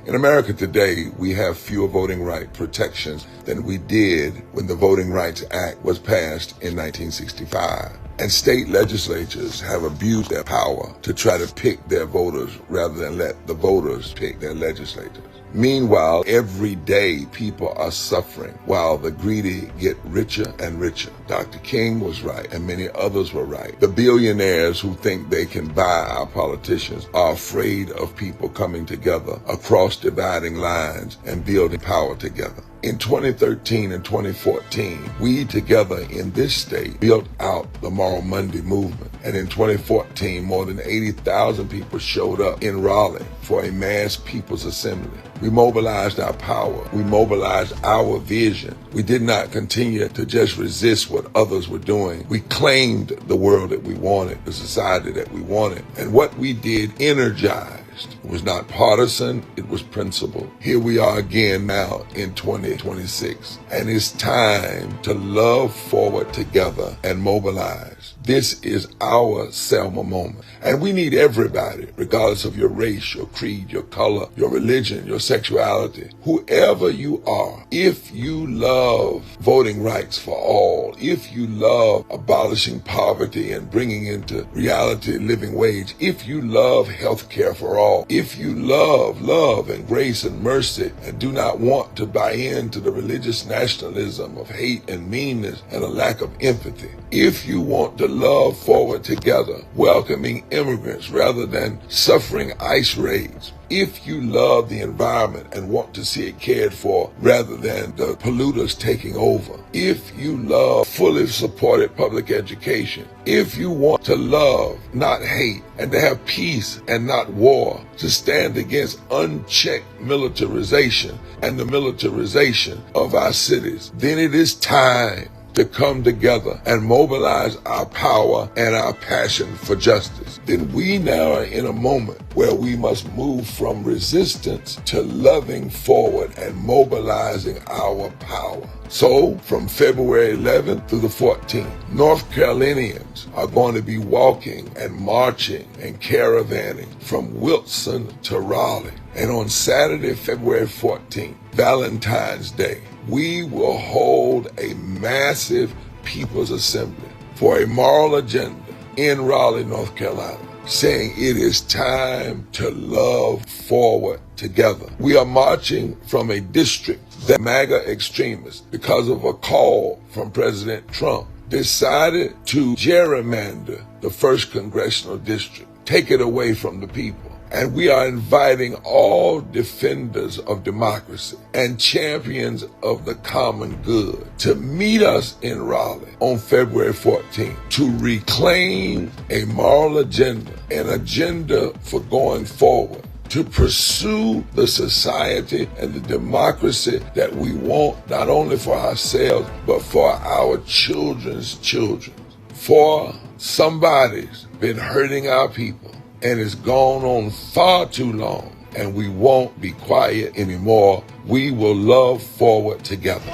In America today, we have fewer voting right protections than we did when the Voting Rights Act was passed in 1965. And state legislatures have abused their power to try to pick their voters rather than let the voters pick their legislators. Meanwhile, every day people are suffering while the greedy get richer and richer. Dr. King was right, and many others were right. The billionaires who think they can buy our politicians are afraid of people coming together across dividing lines and building power together. In 2013 and 2014, we together in this state built out the Moral Monday movement. And in 2014, more than 80,000 people showed up in Raleigh for a mass people's assembly. We mobilized our power. We mobilized our vision. We did not continue to just resist what others were doing. We claimed the world that we wanted, the society that we wanted. And what we did energized. It was not partisan, it was principled. Here we are again now in 2026. And it's time to love forward together and mobilize. This is our Selma moment. And we need everybody, regardless of your race, your creed, your color, your religion, your sexuality, whoever you are. If you love voting rights for all, if you love abolishing poverty and bringing into reality living wage, if you love health care for all, if you love and grace and mercy and do not want to buy into the religious nationalism of hate and meanness and a lack of empathy, if you want to love forward together, welcoming immigrants rather than suffering ICE raids, if you love the environment and want to see it cared for rather than the polluters taking over, if you love fully supported public education, if you want to love, not hate, and to have peace and not war, to stand against unchecked militarization and the militarization of our cities, then it is time to come together and mobilize our power and our passion for justice. Then we now are in a moment where we must move from resistance to loving forward and mobilizing our power. So from February 11th through the 14th, North Carolinians are going to be walking and marching and caravanning from Wilson to Raleigh. And on Saturday, February 14th, Valentine's Day, we will hold a massive people's assembly for a moral agenda in Raleigh, North Carolina. saying it is time to love forward together. We are marching from a district that MAGA extremists, because of a call from President Trump, decided to gerrymander the 1st Congressional District, take it away from the people. And we are inviting all defenders of democracy and champions of the common good to meet us in Raleigh on February 14th to reclaim a moral agenda, an agenda for going forward, to pursue the society and the democracy that we want, not only for ourselves, but for our children's children. For somebody's been hurting our people, and it's gone on far too long, and we won't be quiet anymore. We will love forward together.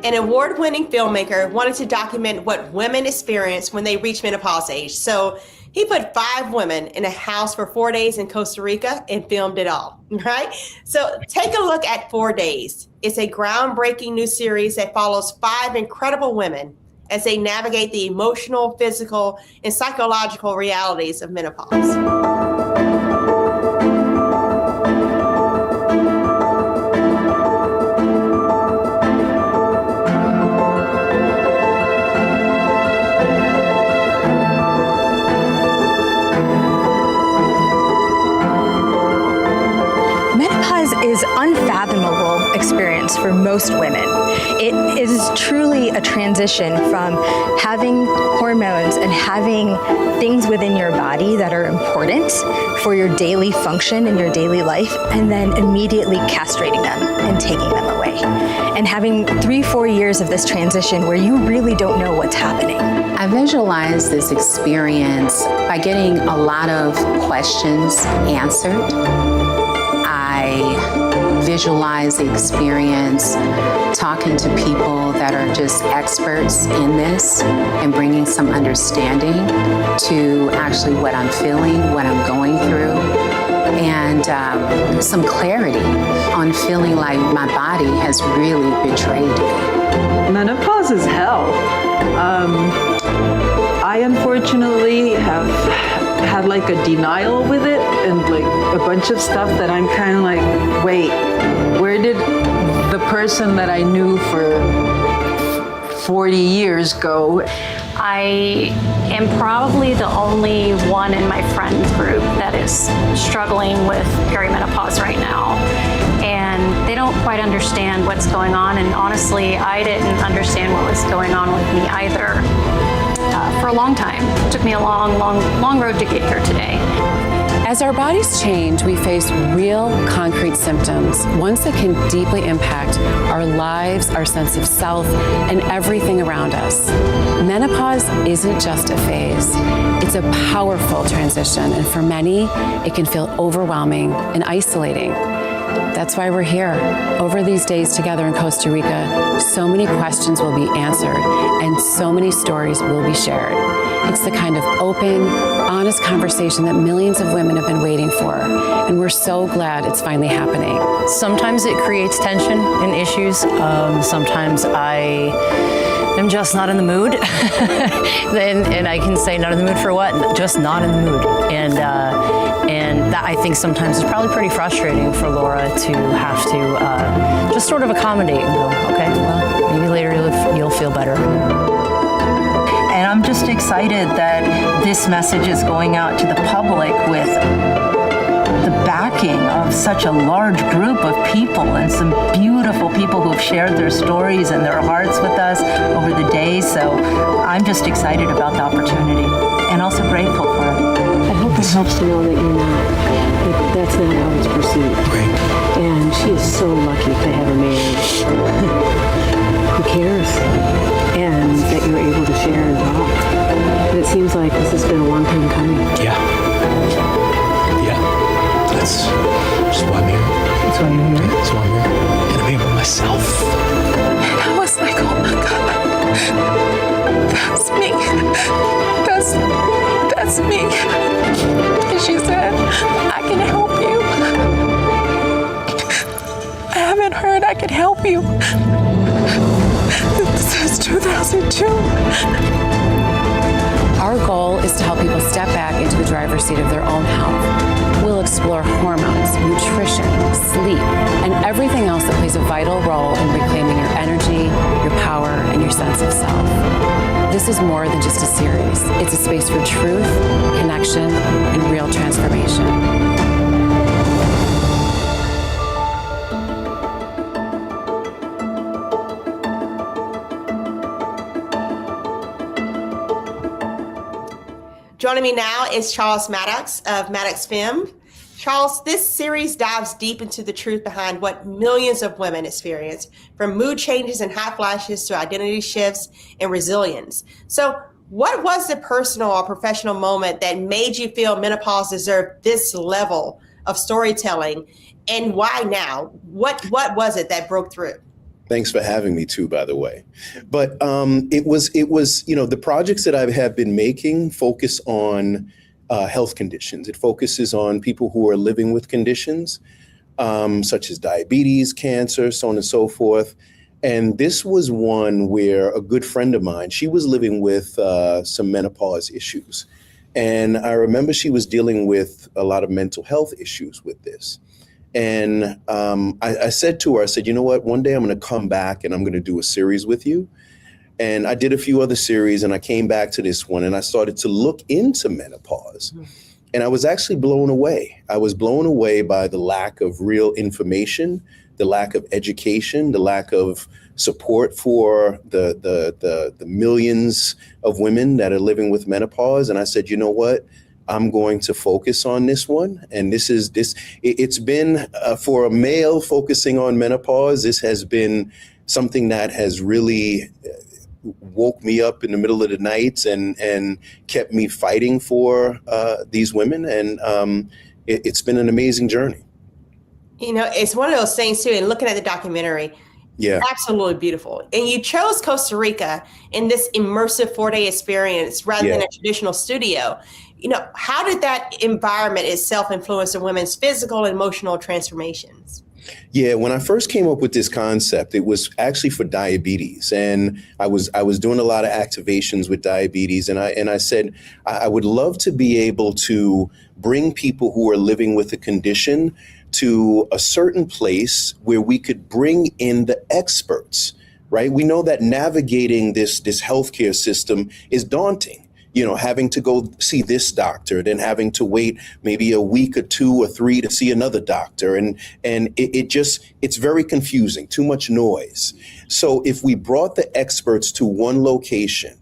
An award-winning filmmaker wanted to document what women experience when they reach menopause age. So he put 5 women in a house for 4 days in Costa Rica and filmed it all, right? So take a look at 4 Days. It's a groundbreaking new series that follows 5 incredible women as they navigate the emotional, physical, and psychological realities of menopause. Is unfathomable experience for most women. It is truly a transition from having hormones and having things within your body that are important for your daily function in your daily life, and then immediately castrating them and taking them away. And having 3-4 years of this transition where you really don't know what's happening. I visualize this experience by getting a lot of questions answered. I visualize the experience talking to people that are just experts in this and bringing some understanding to actually what I'm feeling, what I'm going through, and some clarity on feeling like my body has really betrayed me. Menopause is hell. I unfortunately have had like a denial with it and like a bunch of stuff that I'm kind of like, wait, where did the person that I knew for 40 years go? I am probably the only one in my friend group that is struggling with perimenopause right now. And they don't quite understand what's going on. And honestly, I didn't understand what was going on with me either for a long time. It took me a long road to get here today. As our bodies change, we face real, concrete symptoms, ones that can deeply impact our lives, our sense of self, and everything around us. Menopause isn't just a phase. It's a powerful transition, and for many, it can feel overwhelming and isolating. That's why we're here. Over these days together in Costa Rica, so many questions will be answered, and so many stories will be shared. It's the kind of open, honest conversation that millions of women have been waiting for, and we're so glad it's finally happening. Sometimes it creates tension and issues. Sometimes I am just not in the mood. and I can say not in the mood for what? Just not in the mood. And that I think sometimes is probably pretty frustrating for Laura to have to just sort of accommodate and go, okay, well, maybe later you'll feel better. And I'm just excited that this message is going out to the public with the backing of such a large group of people and some beautiful people who have shared their stories and their hearts with us over the days. So I'm just excited about the opportunity and also grateful for it. I hope it helps to know that that's not how it's perceived. Right. And she is so lucky to have a marriage who cares, and that you're able to share and talk. And it seems like this has been a long time coming. Yeah. That's why I'm here. That's why you're here. That's why I'm here. And I'm here by myself. And I was like, oh my God, that's me. That's me. And she said, I can help you. I haven't heard I can help you since 2002. Our goal is to help people step back into the driver's seat of their own health. We'll explore hormones, nutrition, sleep, and everything else that plays a vital role in reclaiming your energy, your power, and your sense of self. This is more than just a series. It's a space for truth, connection, and real transformation. Joining me now is Charles Maddox of Maddox Femme. Charles, this series dives deep into the truth behind what millions of women experience, from mood changes and hot flashes to identity shifts and resilience. So what was the personal or professional moment that made you feel menopause deserved this level of storytelling, and why now? What was it that broke through? Thanks for having me too, by the way. But it was, the projects that I have been making focus on health conditions. It focuses on people who are living with conditions such as diabetes, cancer, so on and so forth. And this was one where a good friend of mine, she was living with some menopause issues. And I remember she was dealing with a lot of mental health issues with this. And I said to her, I said, you know what, one day I'm going to come back and I'm going to do a series with you. And I did a few other series and I came back to this one and I started to look into menopause. And I was actually blown away. I was blown away by the lack of real information, the lack of education, the lack of support for the millions of women that are living with menopause. And I said, you know what? I'm going to focus on this one. And it's been for a male focusing on menopause, this has been something that has really woke me up in the middle of the night and kept me fighting for these women. And it's been an amazing journey. You know, it's one of those things too, and looking at the documentary, yeah, absolutely beautiful. And you chose Costa Rica in this immersive 4-day experience rather than a traditional studio. You know, how did that environment itself influence the women's physical and emotional transformations? Yeah, when I first came up with this concept, it was actually for diabetes, and I was doing a lot of activations with diabetes, and I said I would love to be able to bring people who are living with a condition to a certain place where we could bring in the experts, right? We know that navigating this healthcare system is daunting. You know, having to go see this doctor, then having to wait maybe a week or 2 or 3 to see another doctor. And it's very confusing, too much noise. So if we brought the experts to one location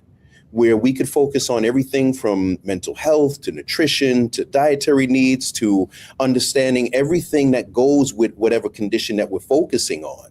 where we could focus on everything from mental health to nutrition to dietary needs to understanding everything that goes with whatever condition that we're focusing on,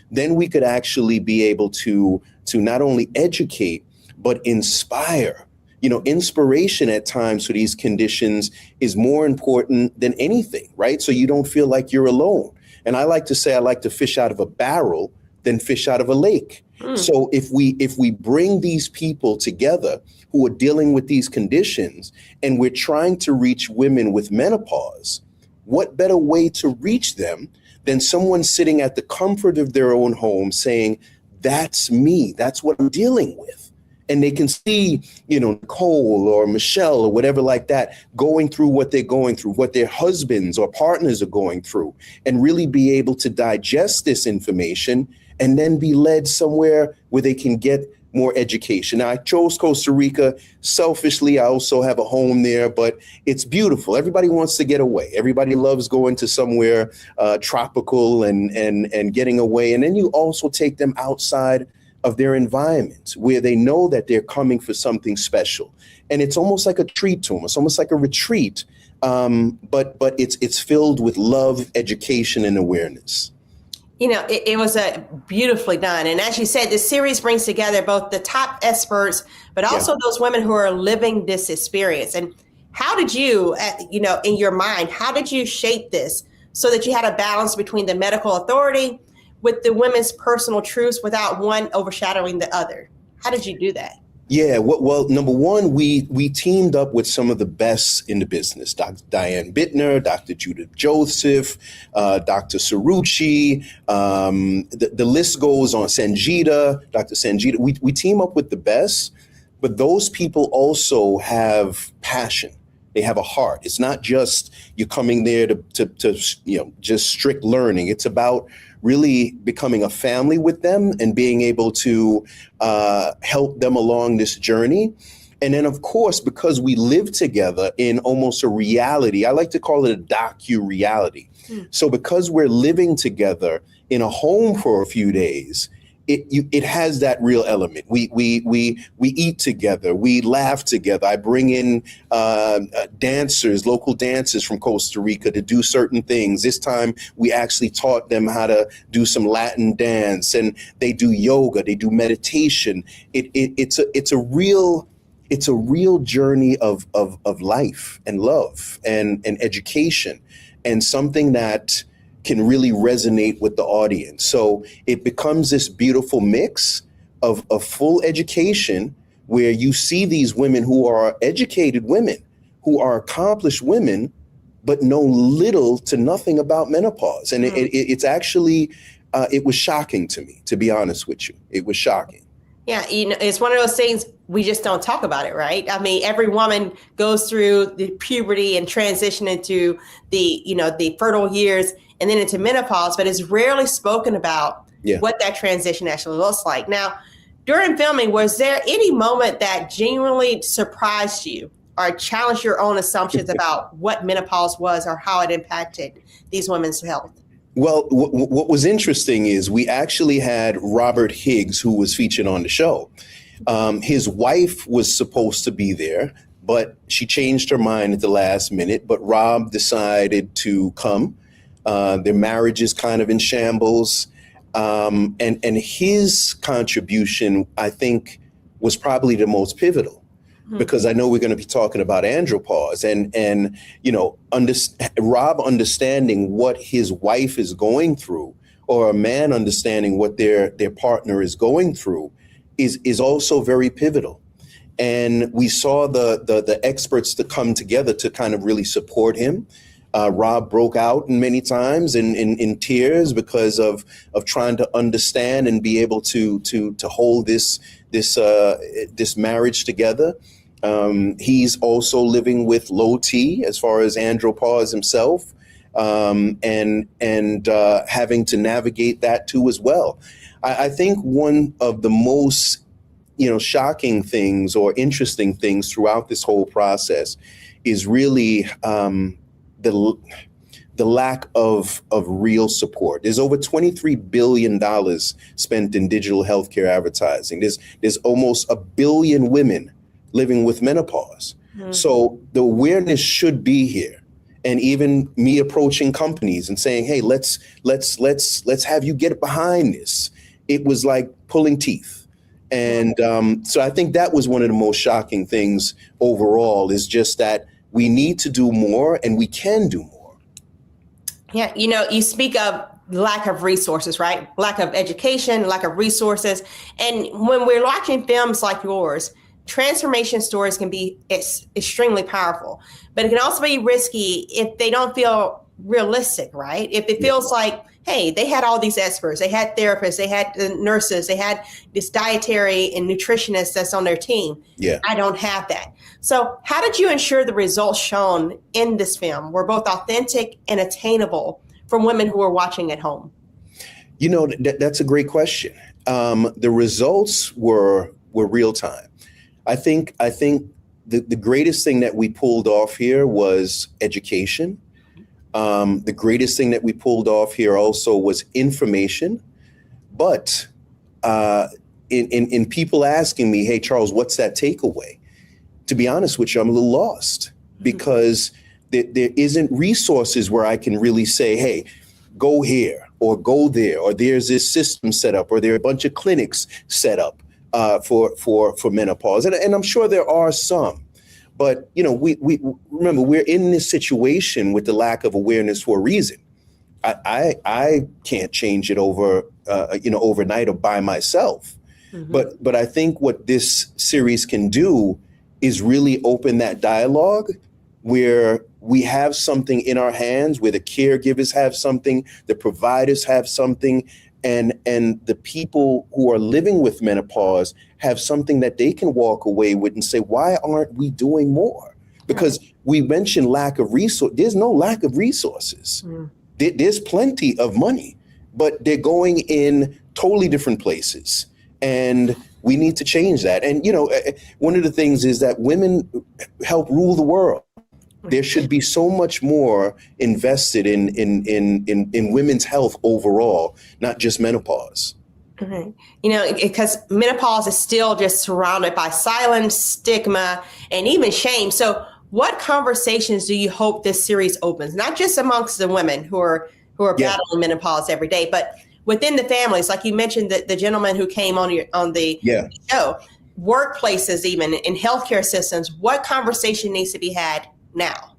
then we could actually be able to not only educate, but inspire. You know, inspiration at times for these conditions is more important than anything, right? So you don't feel like you're alone. And I like to say I like to fish out of a barrel than fish out of a lake. So if we bring these people together who are dealing with these conditions and we're trying to reach women with menopause, what better way to reach them than someone sitting at the comfort of their own home saying, that's me, that's what I'm dealing with. And they can see, you know, Nicole or Michelle or whatever like that going through what they're going through, what their husbands or partners are going through, and really be able to digest this information and then be led somewhere where they can get more education. Now, I chose Costa Rica. Selfishly, I also have a home there, but it's beautiful. Everybody wants to get away. Everybody loves going to somewhere tropical and getting away. And then you also take them outside of their environment where they know that they're coming for something special. And it's almost like a treat to them. It's almost like a retreat, but it's filled with love, education, and awareness. You know, it was beautifully done. And as you said, this series brings together both the top experts, but also those women who are living this experience. And how did you, in your mind, how did you shape this so that you had a balance between the medical authority with the women's personal truths without one overshadowing the other? How did you do that? Yeah, well, number one, we teamed up with some of the best in the business: Dr. Diane Bittner, Dr. Judith Joseph, Dr. Cerrucci. The list goes on. Dr. Sanjita. We team up with the best, but those people also have passion. They have a heart. It's not just you're coming there to just strict learning. It's about really becoming a family with them and being able to help them along this journey. And then, of course, because we live together in almost a reality, I like to call it a docu-reality. So because we're living together in a home for a few days, it has that real element. We eat together, we laugh together. I bring in local dancers from Costa Rica to do certain things. This time we actually taught them how to do some Latin dance, and they do yoga, they do meditation. It's a real journey of life and love and education, and something that can really resonate with the audience. So it becomes this beautiful mix of full education, where you see these women who are educated women, who are accomplished women, but know little to nothing about menopause. And it's actually, it was shocking to me, to be honest with you. It was shocking. Yeah, it's one of those things we just don't talk about it, right? I mean, every woman goes through the puberty and transition into the fertile years and then into menopause, but it's rarely spoken about what that transition actually looks like. Now, during filming, was there any moment that genuinely surprised you or challenged your own assumptions about what menopause was or how it impacted these women's health? Well, what was interesting is we actually had Robert Higgs, who was featured on the show. His wife was supposed to be there, but she changed her mind at the last minute. But Rob decided to come. Their marriage is kind of in shambles. And his contribution, I think, was probably the most pivotal. Because I know we're going to be talking about andropause and Rob understanding what his wife is going through, or a man understanding what their partner is going through, is also very pivotal. And we saw the experts to come together to kind of really support him. Rob broke out many times in tears because of trying to understand and be able to hold this marriage together. He's also living with low T as far as andropause himself, and having to navigate that too as well. I think one of the most shocking things or interesting things throughout this whole process is really the lack of real support. There's over $23 billion spent in digital healthcare advertising. There's almost 1 billion women living with menopause. So the awareness should be here. And even me approaching companies and saying, hey, let's have you get behind this. It was like pulling teeth. And so I think that was one of the most shocking things overall, is just that we need to do more, and we can do more. Yeah, you speak of lack of resources, right? Lack of education, lack of resources. And when we're watching films like yours, transformation stories can be extremely powerful, but it can also be risky if they don't feel realistic, right? If it feels like, hey, they had all these experts, they had therapists, they had nurses, they had this dietary and nutritionist that's on their team. Yeah. I don't have that. So how did you ensure the results shown in this film were both authentic and attainable for women who are watching at home? That's a great question. The results were real time. I think the greatest thing that we pulled off here was education. The greatest thing that we pulled off here also was information. But in people asking me, hey, Charles, what's that takeaway? To be honest with you, I'm a little lost, because there isn't resources where I can really say, hey, go here or go there, or there's this system set up, or there are a bunch of clinics set up for menopause. And I'm sure there are some. But, we remember, we're in this situation with the lack of awareness for a reason. I can't change it overnight or by myself. But I think what this series can do is really open that dialogue where we have something in our hands, where the caregivers have something, the providers have something, and the people who are living with menopause have something that they can walk away with and say, why aren't we doing more? Because we mentioned lack of resource. There's no lack of resources. There's plenty of money, but they're going in totally different places. And we need to change that. And, one of the things is that women help rule the world. There should be so much more invested in women's health overall, not just menopause. Because menopause is still just surrounded by silence, stigma, and even shame. So what conversations do you hope this series opens? Not just amongst the women who are battling menopause every day, but within the families, like you mentioned, the gentleman who came on the show, workplaces, even in healthcare systems. What conversation needs to be had now?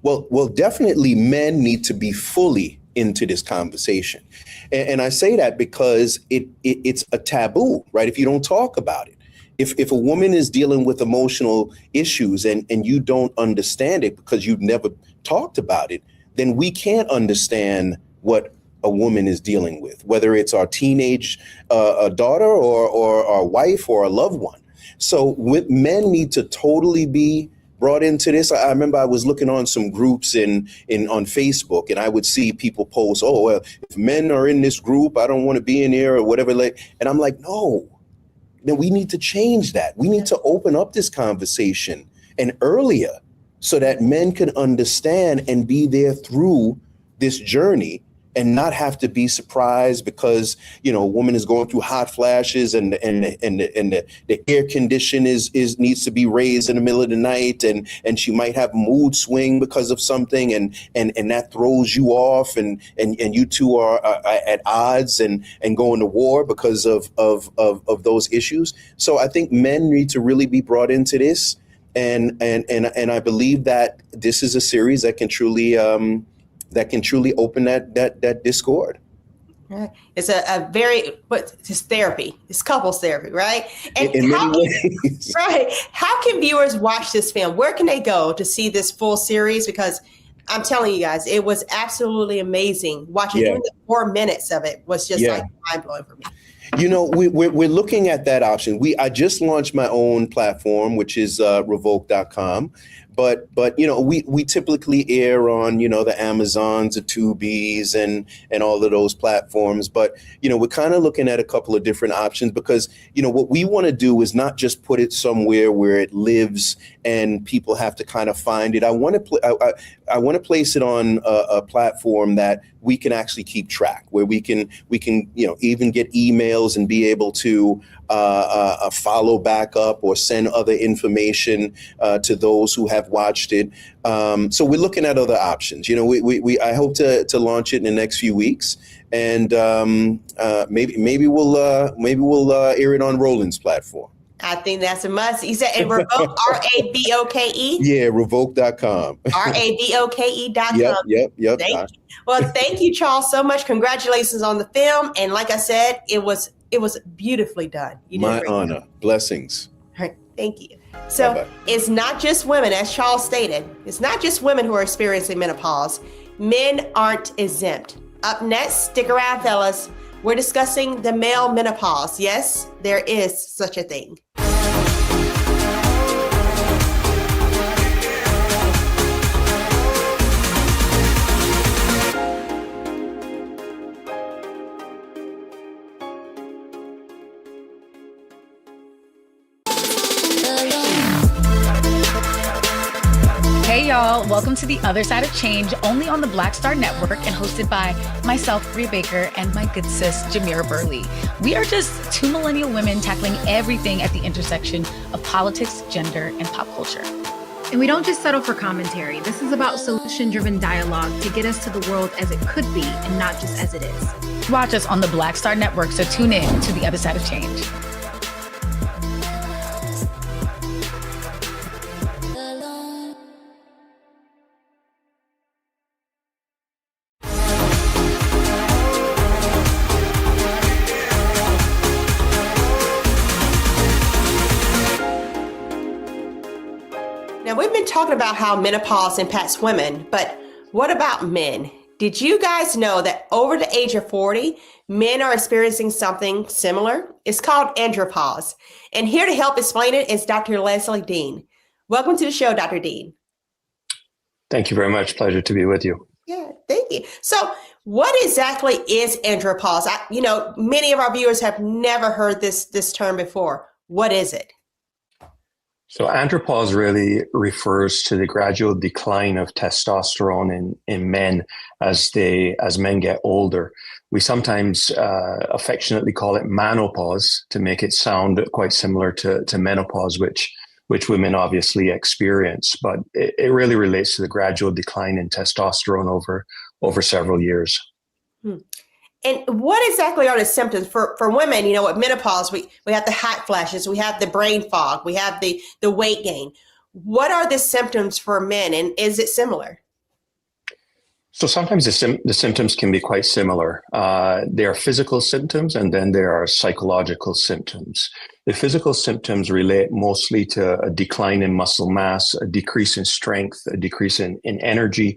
Well, definitely men need to be fully into this conversation. And I say that because it's a taboo, right? If you don't talk about it, if a woman is dealing with emotional issues and you don't understand it because you've never talked about it, then we can't understand what a woman is dealing with, whether it's our teenage daughter or our wife or a loved one. So men need to totally be brought into this. I remember I was looking on some groups on Facebook, and I would see people post, "Oh, well, if men are in this group, I don't want to be in here," or whatever. And I'm like, no, then we need to change that. We need to open up this conversation and earlier so that men can understand and be there through this journey and not have to be surprised because, a woman is going through hot flashes and the air condition needs to be raised in the middle of the night and she might have a mood swing because of something and that throws you off and you two are at odds and going to war because of those issues. So I think men need to really be brought into this. And I believe that this is a series that can truly open that discord. It's it's therapy. It's couples therapy, right? And in many ways. Right. How can viewers watch this film? Where can they go to see this full series? Because I'm telling you guys, it was absolutely amazing. Watching even the 4 minutes of it was just like mind blowing for me. We're looking at that option. I just launched my own platform, which is revoke.com. But we typically air on, the Amazons, the Tubies and all of those platforms. But, we're kind of looking at a couple of different options because, what we want to do is not just put it somewhere where it lives and people have to kind of find it. I want to place it on a platform that we can actually keep track, where we can even get emails and be able to follow back up or send other information to those who have watched it. So we're looking at other options. I hope to launch it in the next few weeks, and maybe we'll air it on Roland's platform. I think that's a must. You said and Revoke, RAVOKE? Yeah, revoke.com. RAVOKE.com. Yep. Thank you. Well, thank you, Charles, so much. Congratulations on the film. And like I said, it was beautifully done. My honor. Blessings. All right. Thank you. So Bye-bye. It's not just women, as Charles stated, it's not just women who are experiencing menopause. Men aren't exempt. Up next, stick around, fellas. We're discussing the male menopause. Yes, there is such a thing. Hey y'all, welcome to The Other Side of Change, only on the Black Star Network and hosted by myself, Rhea Baker, and my good sis, Jamira Burley. We are just two millennial women tackling everything at the intersection of politics, gender, and pop culture. And we don't just settle for commentary. This is about solution-driven dialogue to get us to the world as it could be and not just as it is. Watch us on the Black Star Network, so tune in to The Other Side of Change. talking about how menopause impacts women, but what about men? Did you guys know that over the age of 40, men are experiencing something similar? It's called andropause. And here to help explain it is Dr. Leslie Dean. Welcome to the show, Dr. Dean. Thank you very much. Pleasure to be with you. Yeah, thank you. So what exactly is andropause? Many of our viewers have never heard this term before. What is it? So andropause really refers to the gradual decline of testosterone in men as men get older. We sometimes affectionately call it menopause to make it sound quite similar to menopause, which women obviously experience, but it really relates to the gradual decline in testosterone over several years. And what exactly are the symptoms for women? With menopause, we have the hot flashes, we have the brain fog, we have the weight gain. What are the symptoms for men, and is it similar? So sometimes the symptoms can be quite similar. There are physical symptoms, and then there are psychological symptoms. The physical symptoms relate mostly to a decline in muscle mass, a decrease in strength, a decrease in energy,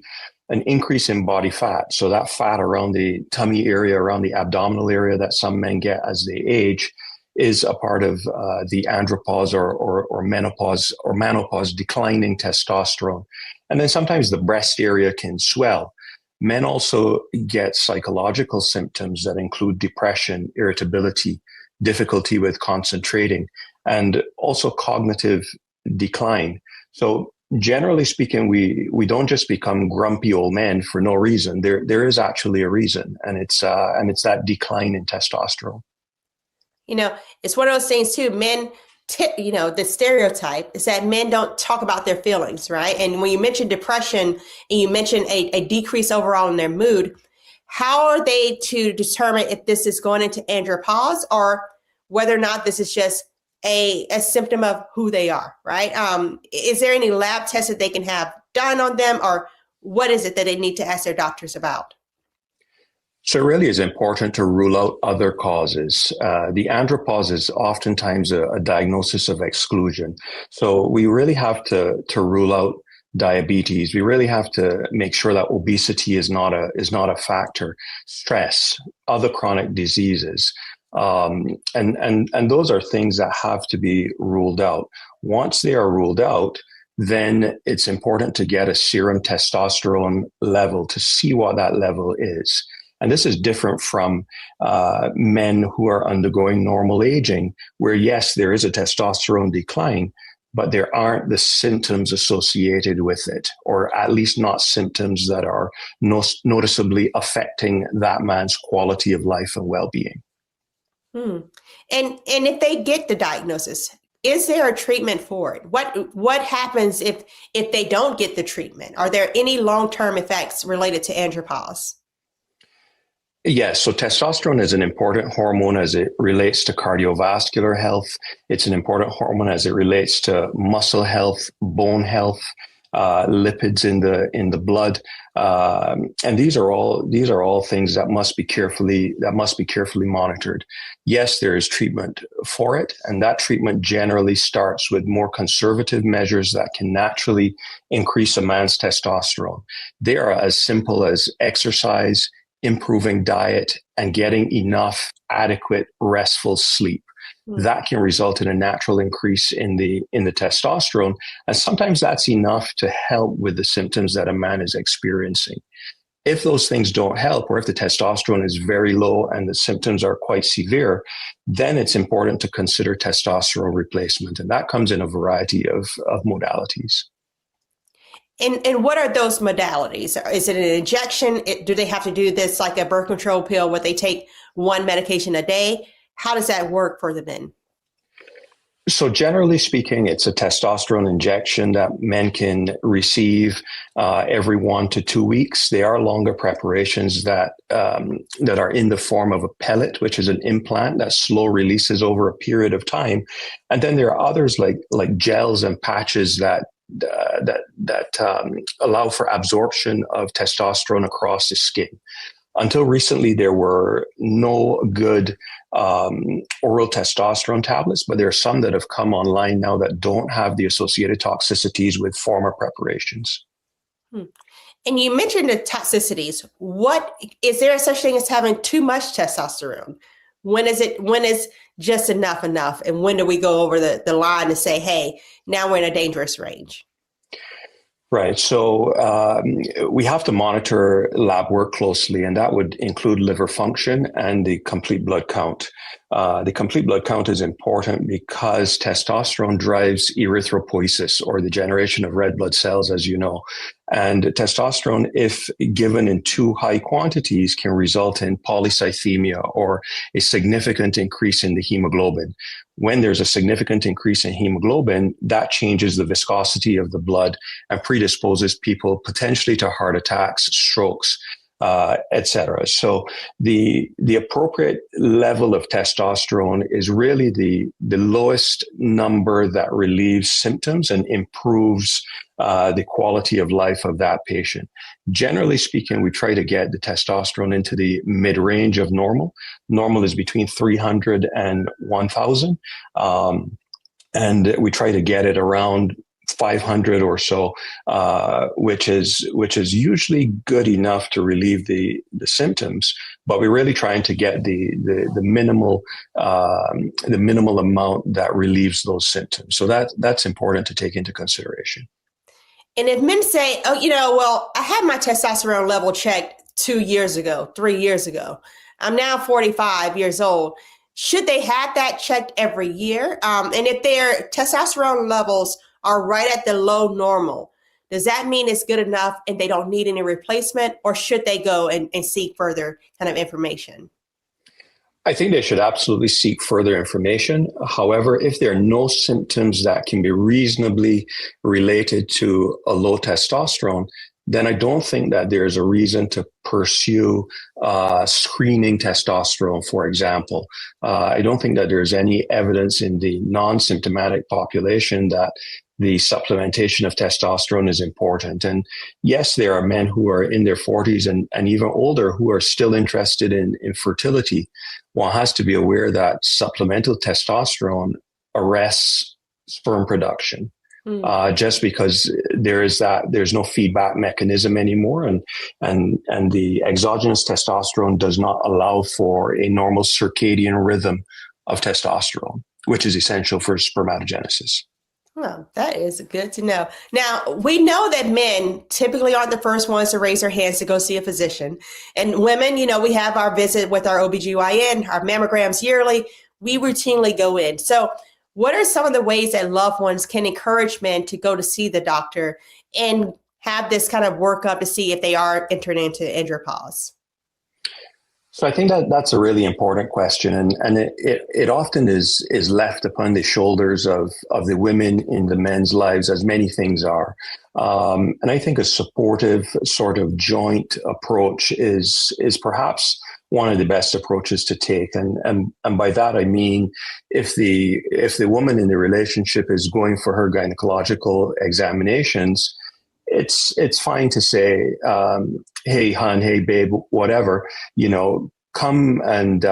an increase in body fat. So that fat around the tummy area, around the abdominal area that some men get as they age is a part of the andropause or menopause declining testosterone. And then sometimes the breast area can swell. Men also get psychological symptoms that include depression, irritability, difficulty with concentrating, and also cognitive decline. So generally speaking, we don't just become grumpy old men for no reason. There is actually a reason, and it's that decline in testosterone. It's one of those things too. Men, the stereotype is that men don't talk about their feelings, right? And when you mention depression and you mention a decrease overall in their mood, how are they to determine if this is going into andropause or whether or not this is just a symptom of who they are, right? Is there any lab tests that they can have done on them, or what is it that they need to ask their doctors about? So it really is important to rule out other causes. The andropause is oftentimes a diagnosis of exclusion. So we really have to rule out diabetes. We really have to make sure that obesity is not a factor. Stress, other chronic diseases. And those are things that have to be ruled out. Once they are ruled out, then it's important to get a serum testosterone level to see what that level is. And this is different from men who are undergoing normal aging, where yes, there is a testosterone decline, but there aren't the symptoms associated with it, or at least not symptoms that are noticeably affecting that man's quality of life and well-being. And if they get the diagnosis, is there a treatment for it? What happens if they don't get the treatment? Are there any long-term effects related to andropause? Yes, so testosterone is an important hormone as it relates to cardiovascular health. It's an important hormone as it relates to muscle health, bone health, lipids in the blood, and these are all things that must be carefully monitored. Yes, there is treatment for it, and that treatment generally starts with more conservative measures that can naturally increase a man's testosterone. They are as simple as exercise, improving diet, and getting enough adequate restful sleep. That can result in a natural increase in the testosterone. And sometimes that's enough to help with the symptoms that a man is experiencing. If those things don't help, or if the testosterone is very low and the symptoms are quite severe, then it's important to consider testosterone replacement. And that comes in a variety of modalities. And what are those modalities? Is it an injection? Do they have to do this like a birth control pill where they take one medication a day? How does that work for the men? So generally speaking, it's a testosterone injection that men can receive every 1 to 2 weeks. They are longer preparations that are in the form of a pellet, which is an implant that slow releases over a period of time. And then there are others like gels and patches that allow for absorption of testosterone across the skin. Until recently, there were no good oral testosterone tablets, but there are some that have come online now that don't have the associated toxicities with former preparations. And you mentioned the toxicities. What is there such thing as having too much testosterone? When is just enough, and when do we go over the line to say, hey, now we're in a dangerous range? Right. So we have to monitor lab work closely, and that would include liver function and the complete blood count. The complete blood count is important because testosterone drives erythropoiesis, or the generation of red blood cells, as you know. And testosterone, if given in too high quantities, can result in polycythemia, or a significant increase in the hemoglobin. When there's a significant increase in hemoglobin, that changes the viscosity of the blood and predisposes people potentially to heart attacks, strokes, etc. So the appropriate level of testosterone is really the lowest number that relieves symptoms and improves the quality of life of that patient. Generally speaking, we try to get the testosterone into the mid-range of normal. Normal is between 300 and 1,000. And we try to get it around 500 or so, which is usually good enough to relieve the symptoms. But we're really trying to get the minimal amount that relieves those symptoms. So that's important to take into consideration. And if men say, oh, well, I had my testosterone level checked 2 years ago, 3 years ago, I'm now 45 years old, should they have that checked every year? And if their testosterone levels are right at the low normal, does that mean it's good enough and they don't need any replacement, or should they go and seek further kind of information? I think they should absolutely seek further information. However, if there are no symptoms that can be reasonably related to a low testosterone, then I don't think that there's a reason to pursue screening testosterone, for example. I don't think that there's any evidence in the non-symptomatic population that the supplementation of testosterone is important. And yes, there are men who are in their 40s and even older who are still interested in fertility. One has to be aware that supplemental testosterone arrests sperm production. Just because there's no feedback mechanism anymore, and the exogenous testosterone does not allow for a normal circadian rhythm of testosterone, which is essential for spermatogenesis. Well, that is good to know. Now, we know that men typically aren't the first ones to raise their hands to go see a physician. And women, we have our visit with our OBGYN, our mammograms yearly. We routinely go in. So what are some of the ways that loved ones can encourage men to go to see the doctor and have this kind of workup to see if they are entering into andropause? So I think that's a really important question, and it often is left upon the shoulders of the women in the men's lives, as many things are. And I think a supportive sort of joint approach is perhaps one of the best approaches to take. And by that I mean, if the woman in the relationship is going for her gynecological examinations, it's fine to say, hey, hon, hey, babe, whatever, come and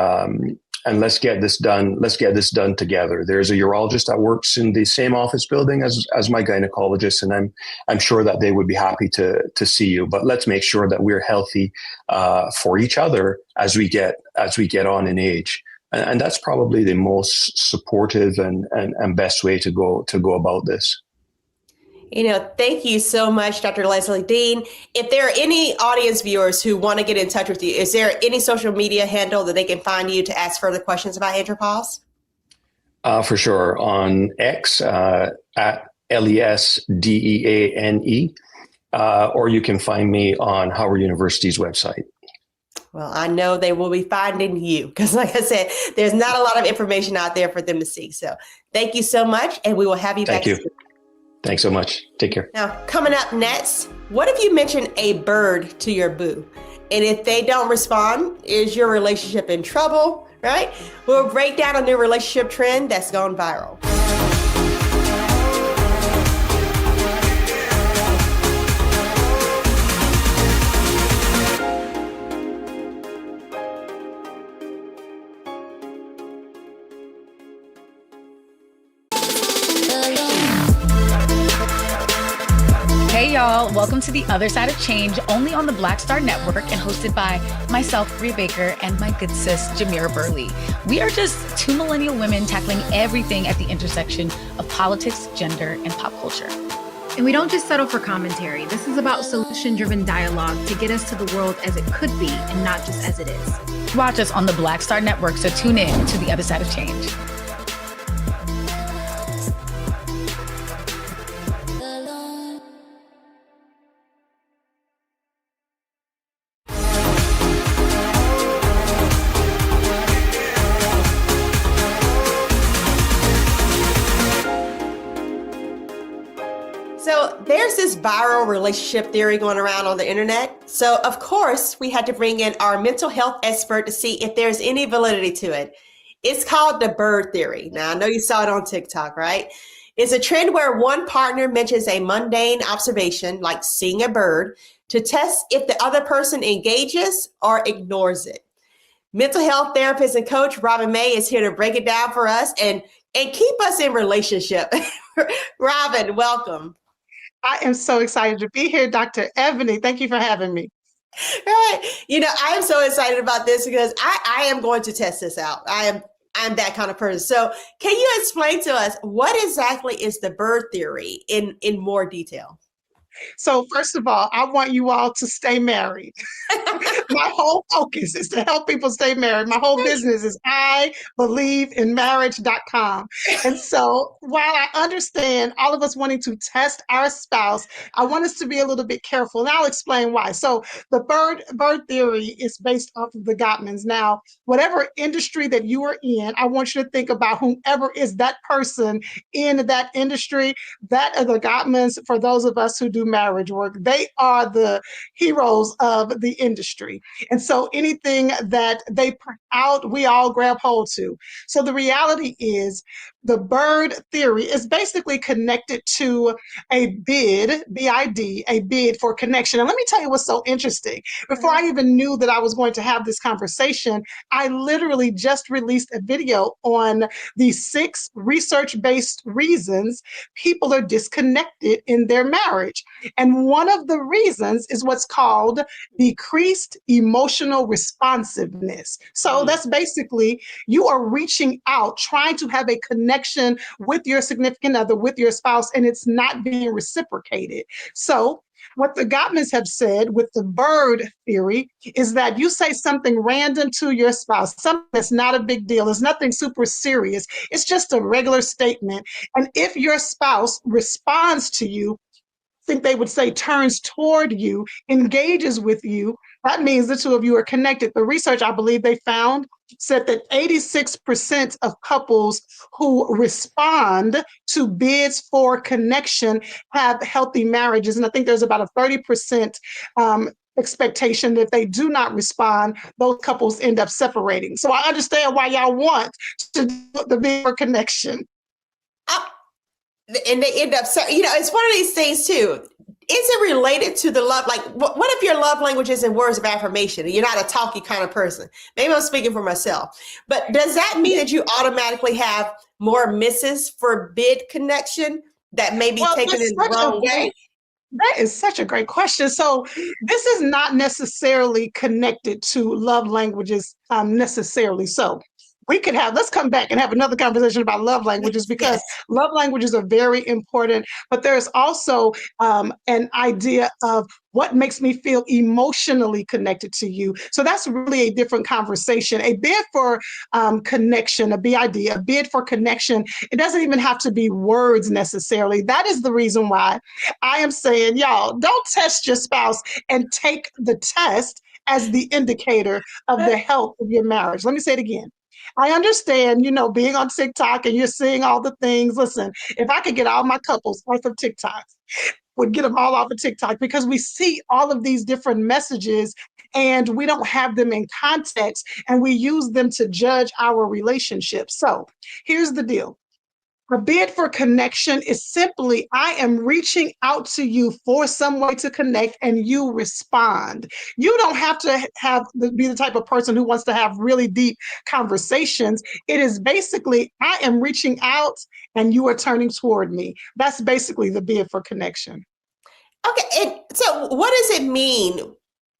let's get this done. Let's get this done together. There's a urologist that works in the same office building as my gynecologist, and I'm sure that they would be happy to see you. But let's make sure that we're healthy for each other as we get on in age. And that's probably the most supportive and best way to go about this. Thank you so much, Dr. Leslie Dean. If there are any audience viewers who want to get in touch with you, is there any social media handle that they can find you to ask further questions about andropause? For sure. On X, at LESDEANE, or you can find me on Howard University's website. Well, I know they will be finding you because, like I said, there's not a lot of information out there for them to see. So thank you so much, and we will have you back. Thank you. Thanks so much. Take care. Now, coming up next, what if you mention a bird to your boo? And if they don't respond, is your relationship in trouble, right? We'll break down a new relationship trend that's gone viral. Welcome to The Other Side of Change, only on the Black Star Network and hosted by myself, Rhea Baker, and my good sis, Jamira Burley. We are just two millennial women tackling everything at the intersection of politics, gender, and pop culture. And we don't just settle for commentary. This is about solution-driven dialogue to get us to the world as it could be and not just as it is. Watch us on the Black Star Network, so tune in to The Other Side of Change. So there's this viral relationship theory going around on the internet. So of course, we had to bring in our mental health expert to see if there's any validity to it. It's called the bird theory. Now, I know you saw it on TikTok, right? It's a trend where one partner mentions a mundane observation, like seeing a bird, to test if the other person engages or ignores it. Mental health therapist and coach Robin May is here to break it down for us and keep us in relationship. Robin, welcome. I am so excited to be here, Dr. Ebony. Thank you for having me. Right. You know, I am so excited about this because I am going to test this out. I'm that kind of person. So can you explain to us what exactly is the bird theory in more detail? So first of all, I want you all to stay married. My whole focus is to help people stay married. My whole business is IBelieveInMarriage.com. And so while I understand all of us wanting to test our spouse, I want us to be a little bit careful. And I'll explain why. So the bird theory is based off of the Gottmans. Now, whatever industry that you are in, I want you to think about whomever is that person in that industry. That are the Gottmans. For those of us who do marriage work, they are the heroes of the industry. And so anything that they put out, we all grab hold to. So the reality is the bird theory is basically connected to a bid, B-I-D, a bid for connection. And let me tell you what's so interesting. Before I even knew that I was going to have this conversation, I literally just released a video on the 6 research-based reasons people are disconnected in their marriage. And one of the reasons is what's called decreased emotional responsiveness. So that's basically you are reaching out, trying to have a connection with your significant other, with your spouse, and it's not being reciprocated. So what the Gottmans have said with the bird theory is that you say something random to your spouse, something that's not a big deal. It's nothing super serious. It's just a regular statement. And if your spouse responds to you, I think they would say turns toward you, engages with you, that means the two of you are connected. The research I believe they found said that 86% of couples who respond to bids for connection have healthy marriages. And I think there's about a 30% expectation that if they do not respond, those couples end up separating. So I understand why y'all want to do the bid for connection. And they end up, it's one of these things too. Is it related to the love? Like, what if your love language is in words of affirmation and you're not a talky kind of person? Maybe I'm speaking for myself. But does that mean that you automatically have more misses for bid connection that may be taken in the wrong way? That is such a great question. So this is not necessarily connected to love languages necessarily. So let's come back and have another conversation about love languages because love languages are very important, but there's also an idea of what makes me feel emotionally connected to you. So that's really a different conversation. A bid for connection, a BID, a bid for connection, it doesn't even have to be words necessarily. That is the reason why I am saying, y'all, don't test your spouse and take the test as the indicator of the health of your marriage. Let me say it again. I understand, being on TikTok and you're seeing all the things. Listen, if I could get all my couples off of TikTok, would get them all off of TikTok because we see all of these different messages and we don't have them in context and we use them to judge our relationship. So here's the deal. A bid for connection is simply, I am reaching out to you for some way to connect and you respond. You don't have to be the type of person who wants to have really deep conversations. It is basically, I am reaching out and you are turning toward me. That's basically the bid for connection. Okay, and So what does it mean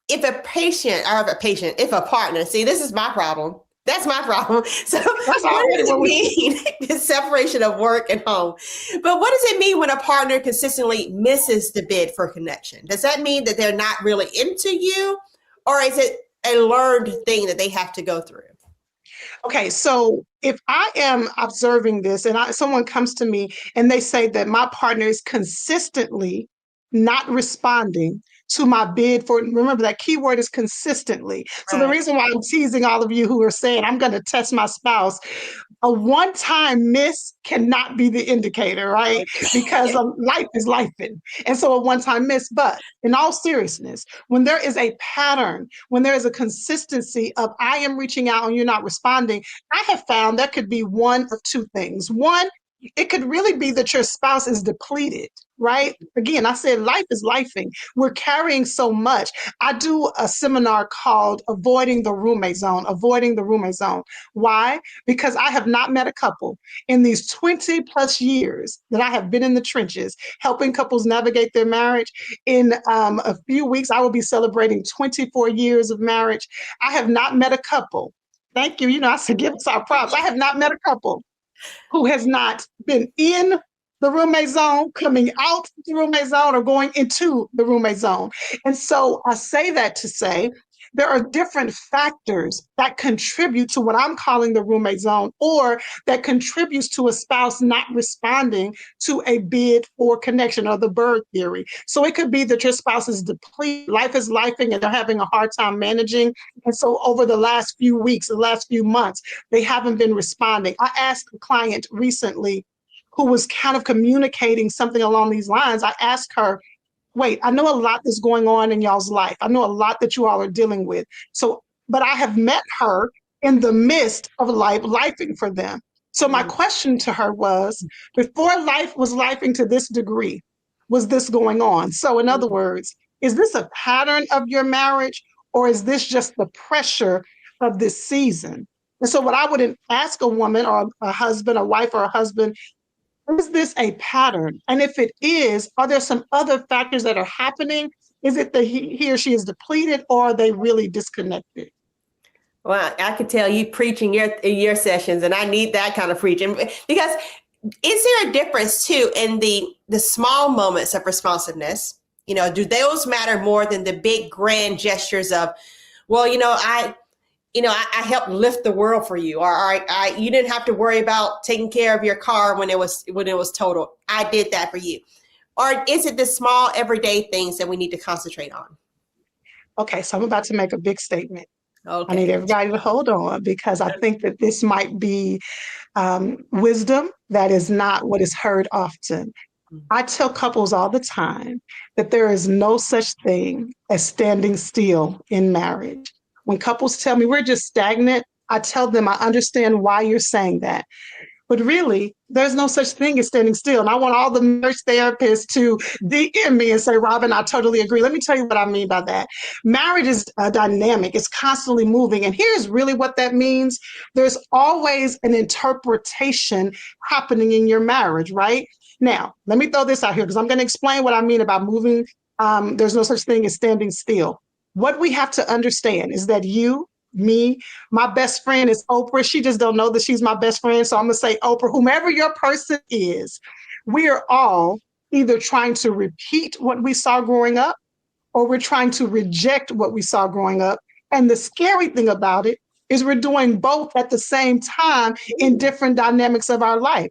if if a partner, see, this is my problem. That's my problem. So what does it mean, the separation of work and home? But what does it mean when a partner consistently misses the bid for connection? Does that mean that they're not really into you? Or is it a learned thing that they have to go through? Okay, so if I am observing this and someone comes to me and they say that my partner is consistently not responding to my bid for, remember that key word is consistently. So the reason why I'm teasing all of you who are saying I'm going to test my spouse, a one-time miss cannot be the indicator, right? Because life is lifing. And so a one-time miss, but in all seriousness, when there is a pattern, when there is a consistency of I am reaching out and you're not responding, I have found there could be one of two things. One, it could really be that your spouse is depleted, right? Again, I said life is lifing. We're carrying so much. I do a seminar called Avoiding the Roommate Zone, Avoiding the Roommate Zone. Why? Because I have not met a couple in these 20 plus years that I have been in the trenches helping couples navigate their marriage. In a few weeks, I will be celebrating 24 years of marriage. I have not met a couple. Thank you. You know, I said, give us our props. I have not met a couple who has not been in the roommate zone, coming out the roommate zone, or going into the roommate zone. And so I say that to say there are different factors that contribute to what I'm calling the roommate zone, or that contributes to a spouse not responding to a bid for connection, or the bird theory. So it could be that your spouse is depleted, life is lifing, and they're having a hard time managing. And so over the last few weeks, the last few months, they haven't been responding. I asked a client recently who was kind of communicating something along these lines. I asked her, wait, I know a lot that's going on in y'all's life. I know a lot that you all are dealing with. So, but I have met her in the midst of lifing for them. So my question to her was, before life was lifing to this degree, was this going on? So in other words, is this a pattern of your marriage, or is this just the pressure of this season? And so what I would ask a woman or a husband, a wife or a husband, is this a pattern? And if it is, are there some other factors that are happening? Is it that he or she is depleted, or are they really disconnected? Well, I could tell you preaching your sessions, and I need that kind of preaching, because is there a difference too in the small moments of responsiveness? You know, do those matter more than the big grand gestures of, well, I helped lift the world for you, or you didn't have to worry about taking care of your car when it was totaled. I did that for you. Or is it the small everyday things that we need to concentrate on? Okay, so I'm about to make a big statement. Okay. I need everybody to hold on, because I think that this might be wisdom that is not what is heard often. I tell couples all the time that there is no such thing as standing still in marriage. When couples tell me we're just stagnant, I tell them I understand why you're saying that. But really, there's no such thing as standing still. And I want all the marriage therapists to DM me and say, Robin, I totally agree. Let me tell you what I mean by that. Marriage is dynamic. It's constantly moving. And here's really what that means. There's always an interpretation happening in your marriage, right? Now, let me throw this out here, because I'm going to explain what I mean about moving. There's no such thing as standing still. What we have to understand is that you, me, my best friend is Oprah. She just don't know that she's my best friend. So I'm going to say Oprah, whomever your person is, we are all either trying to repeat what we saw growing up, or we're trying to reject what we saw growing up. And the scary thing about it is we're doing both at the same time in different dynamics of our life.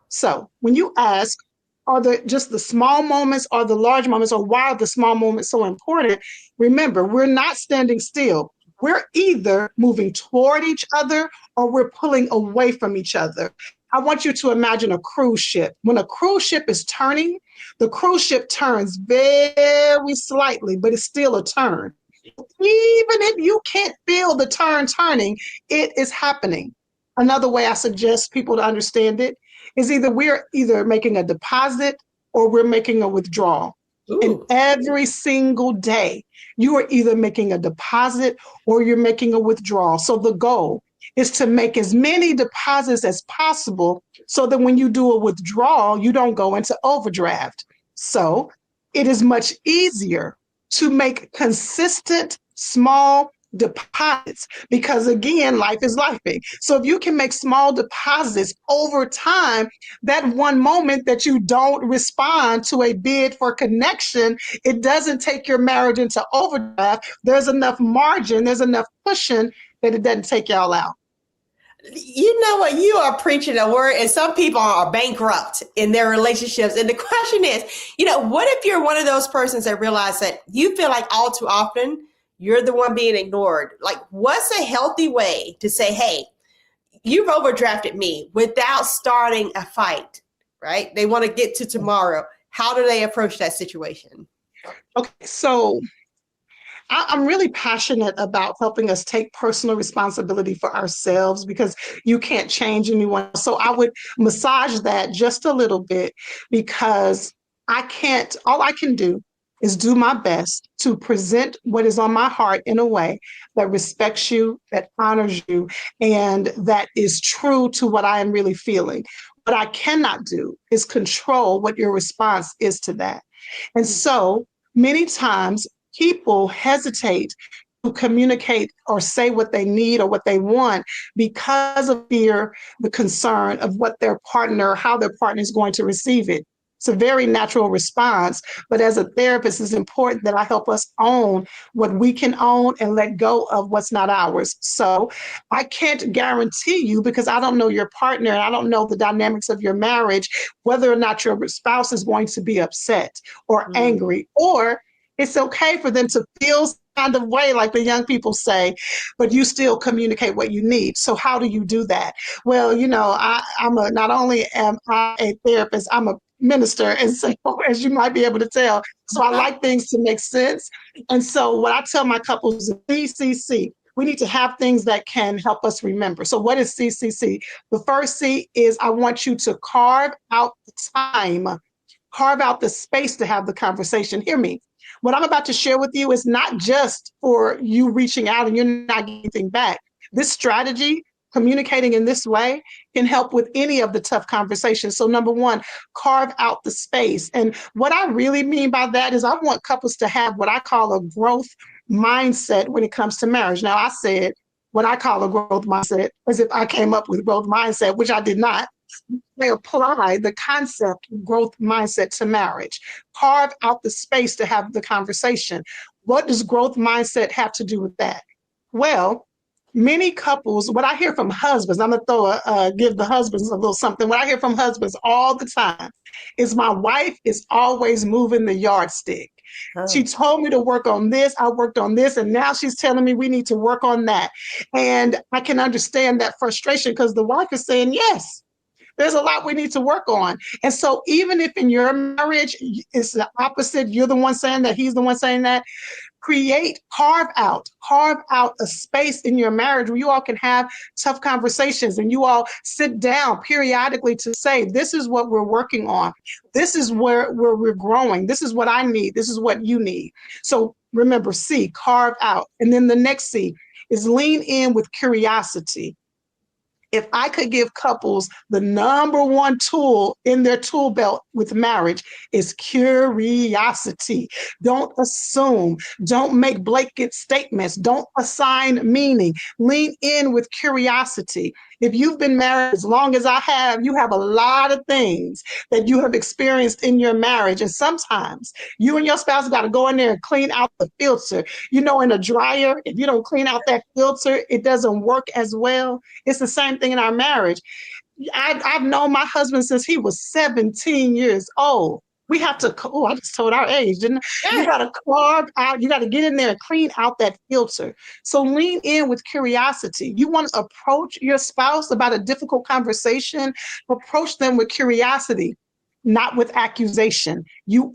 So when you ask, are just the small moments or the large moments, or why are the small moments so important? Remember, we're not standing still. We're either moving toward each other, or we're pulling away from each other. I want you to imagine a cruise ship. When a cruise ship is turning, the cruise ship turns very slightly, but it's still a turn. Even if you can't feel the turn turning, it is happening. Another way I suggest people to understand it is we're either making a deposit or we're making a withdrawal. Ooh. And every single day, you are either making a deposit or you're making a withdrawal. So the goal is to make as many deposits as possible, so that when you do a withdrawal, you don't go into overdraft. So it is much easier to make consistent small deposits because, again, life is lifing. So if you can make small deposits over time, that one moment that you don't respond to a bid for connection, it doesn't take your marriage into overdraft. There's enough margin, there's enough cushion that it doesn't take y'all out. You know what? You are preaching a word, and some people are bankrupt in their relationships. And the question is, what if you're one of those persons that realize that you feel like all too often you're the one being ignored? Like, what's a healthy way to say, hey, you've overdrafted me without starting a fight, right? They want to get to tomorrow. How do they approach that situation? Okay, so I'm really passionate about helping us take personal responsibility for ourselves because you can't change anyone. So I would massage that just a little bit because all I can do is do my best to present what is on my heart in a way that respects you, that honors you, and that is true to what I am really feeling. What I cannot do is control what your response is to that. And so many times people hesitate to communicate or say what they need or what they want because of fear, the concern of what their partner, how their partner is going to receive it. It's a very natural response, but as a therapist, it's important that I help us own what we can own and let go of what's not ours. So I can't guarantee you, because I don't know your partner and I don't know the dynamics of your marriage, whether or not your spouse is going to be upset or angry, or it's okay for them to feel kind of way, like the young people say, but you still communicate what you need. So how do you do that? Well, not only am I a therapist, I'm a minister, and so as you might be able to tell, so I like things to make sense. And so what I tell my couples is CCC. We need to have things that can help us remember. So what is CCC? The first C is I want you to carve out the time, carve out the space to have the conversation. Hear me. What I'm about to share with you is not just for you reaching out and you're not getting anything back. This strategy, communicating in this way, can help with any of the tough conversations. So number one, carve out the space. And what I really mean by that is I want couples to have what I call a growth mindset when it comes to marriage. Now, I said what I call a growth mindset as if I came up with growth mindset, which I did not. They apply the concept of growth mindset to marriage. Carve out the space to have the conversation. What does growth mindset have to do with that? Well, many couples, what I hear from husbands, I'm going to give the husbands a little something. What I hear from husbands all the time is my wife is always moving the yardstick. Oh. She told me to work on this. I worked on this. And now she's telling me we need to work on that. And I can understand that frustration because the wife is saying, yes, there's a lot we need to work on. And so even if in your marriage, it's the opposite, you're the one saying that, he's the one saying that, carve out a space in your marriage where you all can have tough conversations and you all sit down periodically to say, this is what we're working on. This is where we're growing. This is what I need. This is what you need. So remember, C, carve out. And then the next C is lean in with curiosity. If I could give couples the number one tool in their tool belt with marriage is curiosity. Don't assume. Don't make blanket statements. Don't assign meaning. Lean in with curiosity. If you've been married as long as I have, you have a lot of things that you have experienced in your marriage. And sometimes you and your spouse got to go in there and clean out the filter. In a dryer, if you don't clean out that filter, it doesn't work as well. It's the same thing in our marriage. I've known my husband since he was 17 years old. We have to, I just told our age, didn't I? Yeah. You got to carve out, you got to get in there and clean out that filter. So lean in with curiosity. You want to approach your spouse about a difficult conversation, approach them with curiosity, not with accusation. You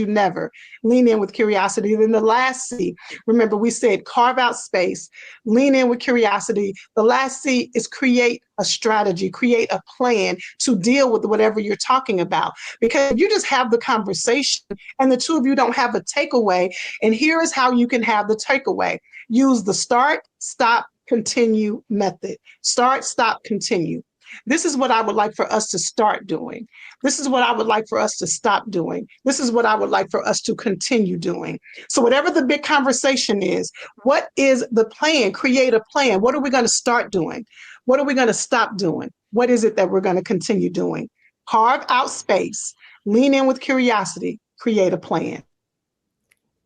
never lean in with curiosity. Then the last C, remember we said carve out space, lean in with curiosity. The last C is create a strategy, create a plan to deal with whatever you're talking about. Because you just have the conversation and the two of you don't have a takeaway. And here is how you can have the takeaway. Use the start, stop, continue method. Start, stop, continue. This is what I would like for us to start doing. This is what I would like for us to stop doing. This is what I would like for us to continue doing. So whatever the big conversation is, what is the plan? Create a plan. What are we going to start doing? What are we going to stop doing? What is it that we're going to continue doing? Carve out space, lean in with curiosity, create a plan.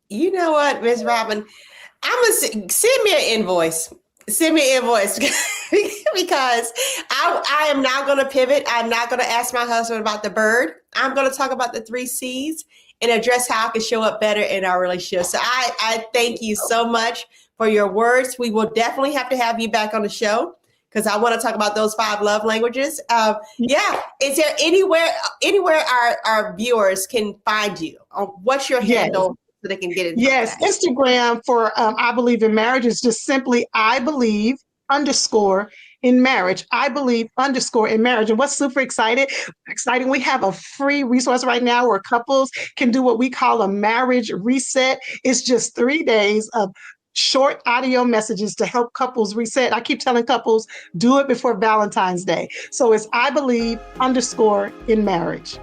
You know what, Ms. Robin? I'm gonna send me an invoice. Send me an invoice because I am not going to pivot. I'm not going to ask my husband about the bird. I'm going to talk about the 3 C's and address how I can show up better in our relationship. So I thank you so much for your words. We will definitely have to have you back on the show because I want to talk about those 5 love languages. Yeah. Is there anywhere our viewers can find you? What's your handle? So they can get it. Yes, Instagram for I Believe in Marriage is just simply I Believe _in Marriage. I Believe _in Marriage. And what's super exciting, we have a free resource right now where couples can do what we call a marriage reset. It's just 3 days of short audio messages to help couples reset. I keep telling couples, do it before Valentine's Day. So it's I Believe _in Marriage.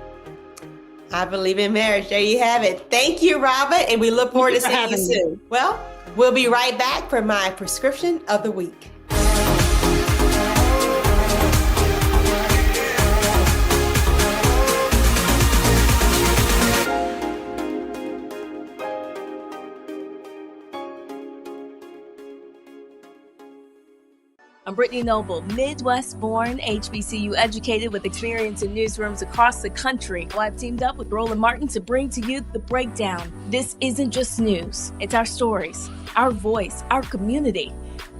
I Believe in Marriage. There you have it. Thank you, Robert, and we look forward to seeing you soon. Well, we'll be right back for my prescription of the week. I'm Brittany Noble, Midwest-born, HBCU educated with experience in newsrooms across the country. Well, I've teamed up with Roland Martin to bring to you The Breakdown. This isn't just news. It's our stories, our voice, our community.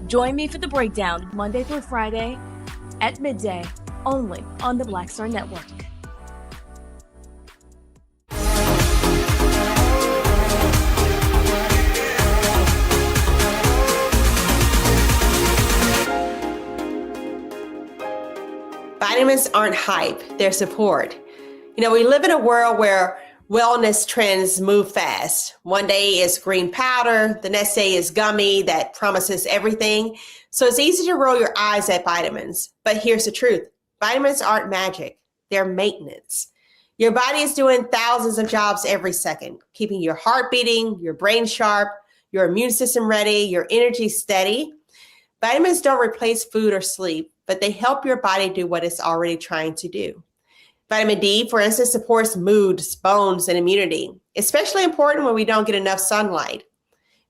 Join me for The Breakdown, Monday through Friday at midday, only on the Black Star Network. Vitamins aren't hype, they're support. You know, we live in a world where wellness trends move fast. One day is green powder, the next day is gummy that promises everything. So it's easy to roll your eyes at vitamins. But here's the truth. Vitamins aren't magic, they're maintenance. Your body is doing thousands of jobs every second, keeping your heart beating, your brain sharp, your immune system ready, your energy steady. Vitamins don't replace food or sleep, but they help your body do what it's already trying to do. Vitamin D, for instance, supports moods, bones, and immunity, especially important when we don't get enough sunlight.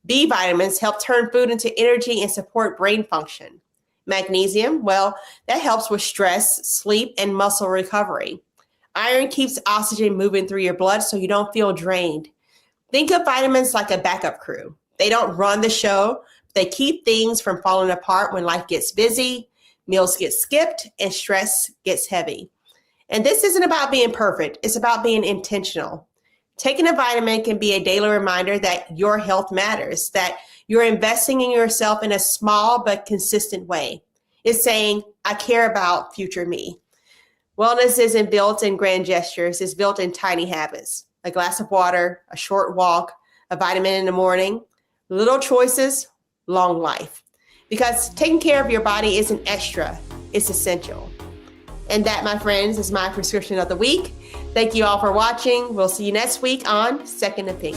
B vitamins help turn food into energy and support brain function. Magnesium, well, that helps with stress, sleep, and muscle recovery. Iron keeps oxygen moving through your blood so you don't feel drained. Think of vitamins like a backup crew. They don't run the show. They keep things from falling apart when life gets busy, meals get skipped, and stress gets heavy. And this isn't about being perfect. It's about being intentional. Taking a vitamin can be a daily reminder that your health matters, that you're investing in yourself in a small but consistent way. It's saying, I care about future me. Wellness isn't built in grand gestures. It's built in tiny habits. A glass of water, a short walk, a vitamin in the morning, little choices, long life. Because taking care of your body isn't extra, it's essential. And that, my friends, is my prescription of the week. Thank you all for watching. We'll see you next week on Second Opinion.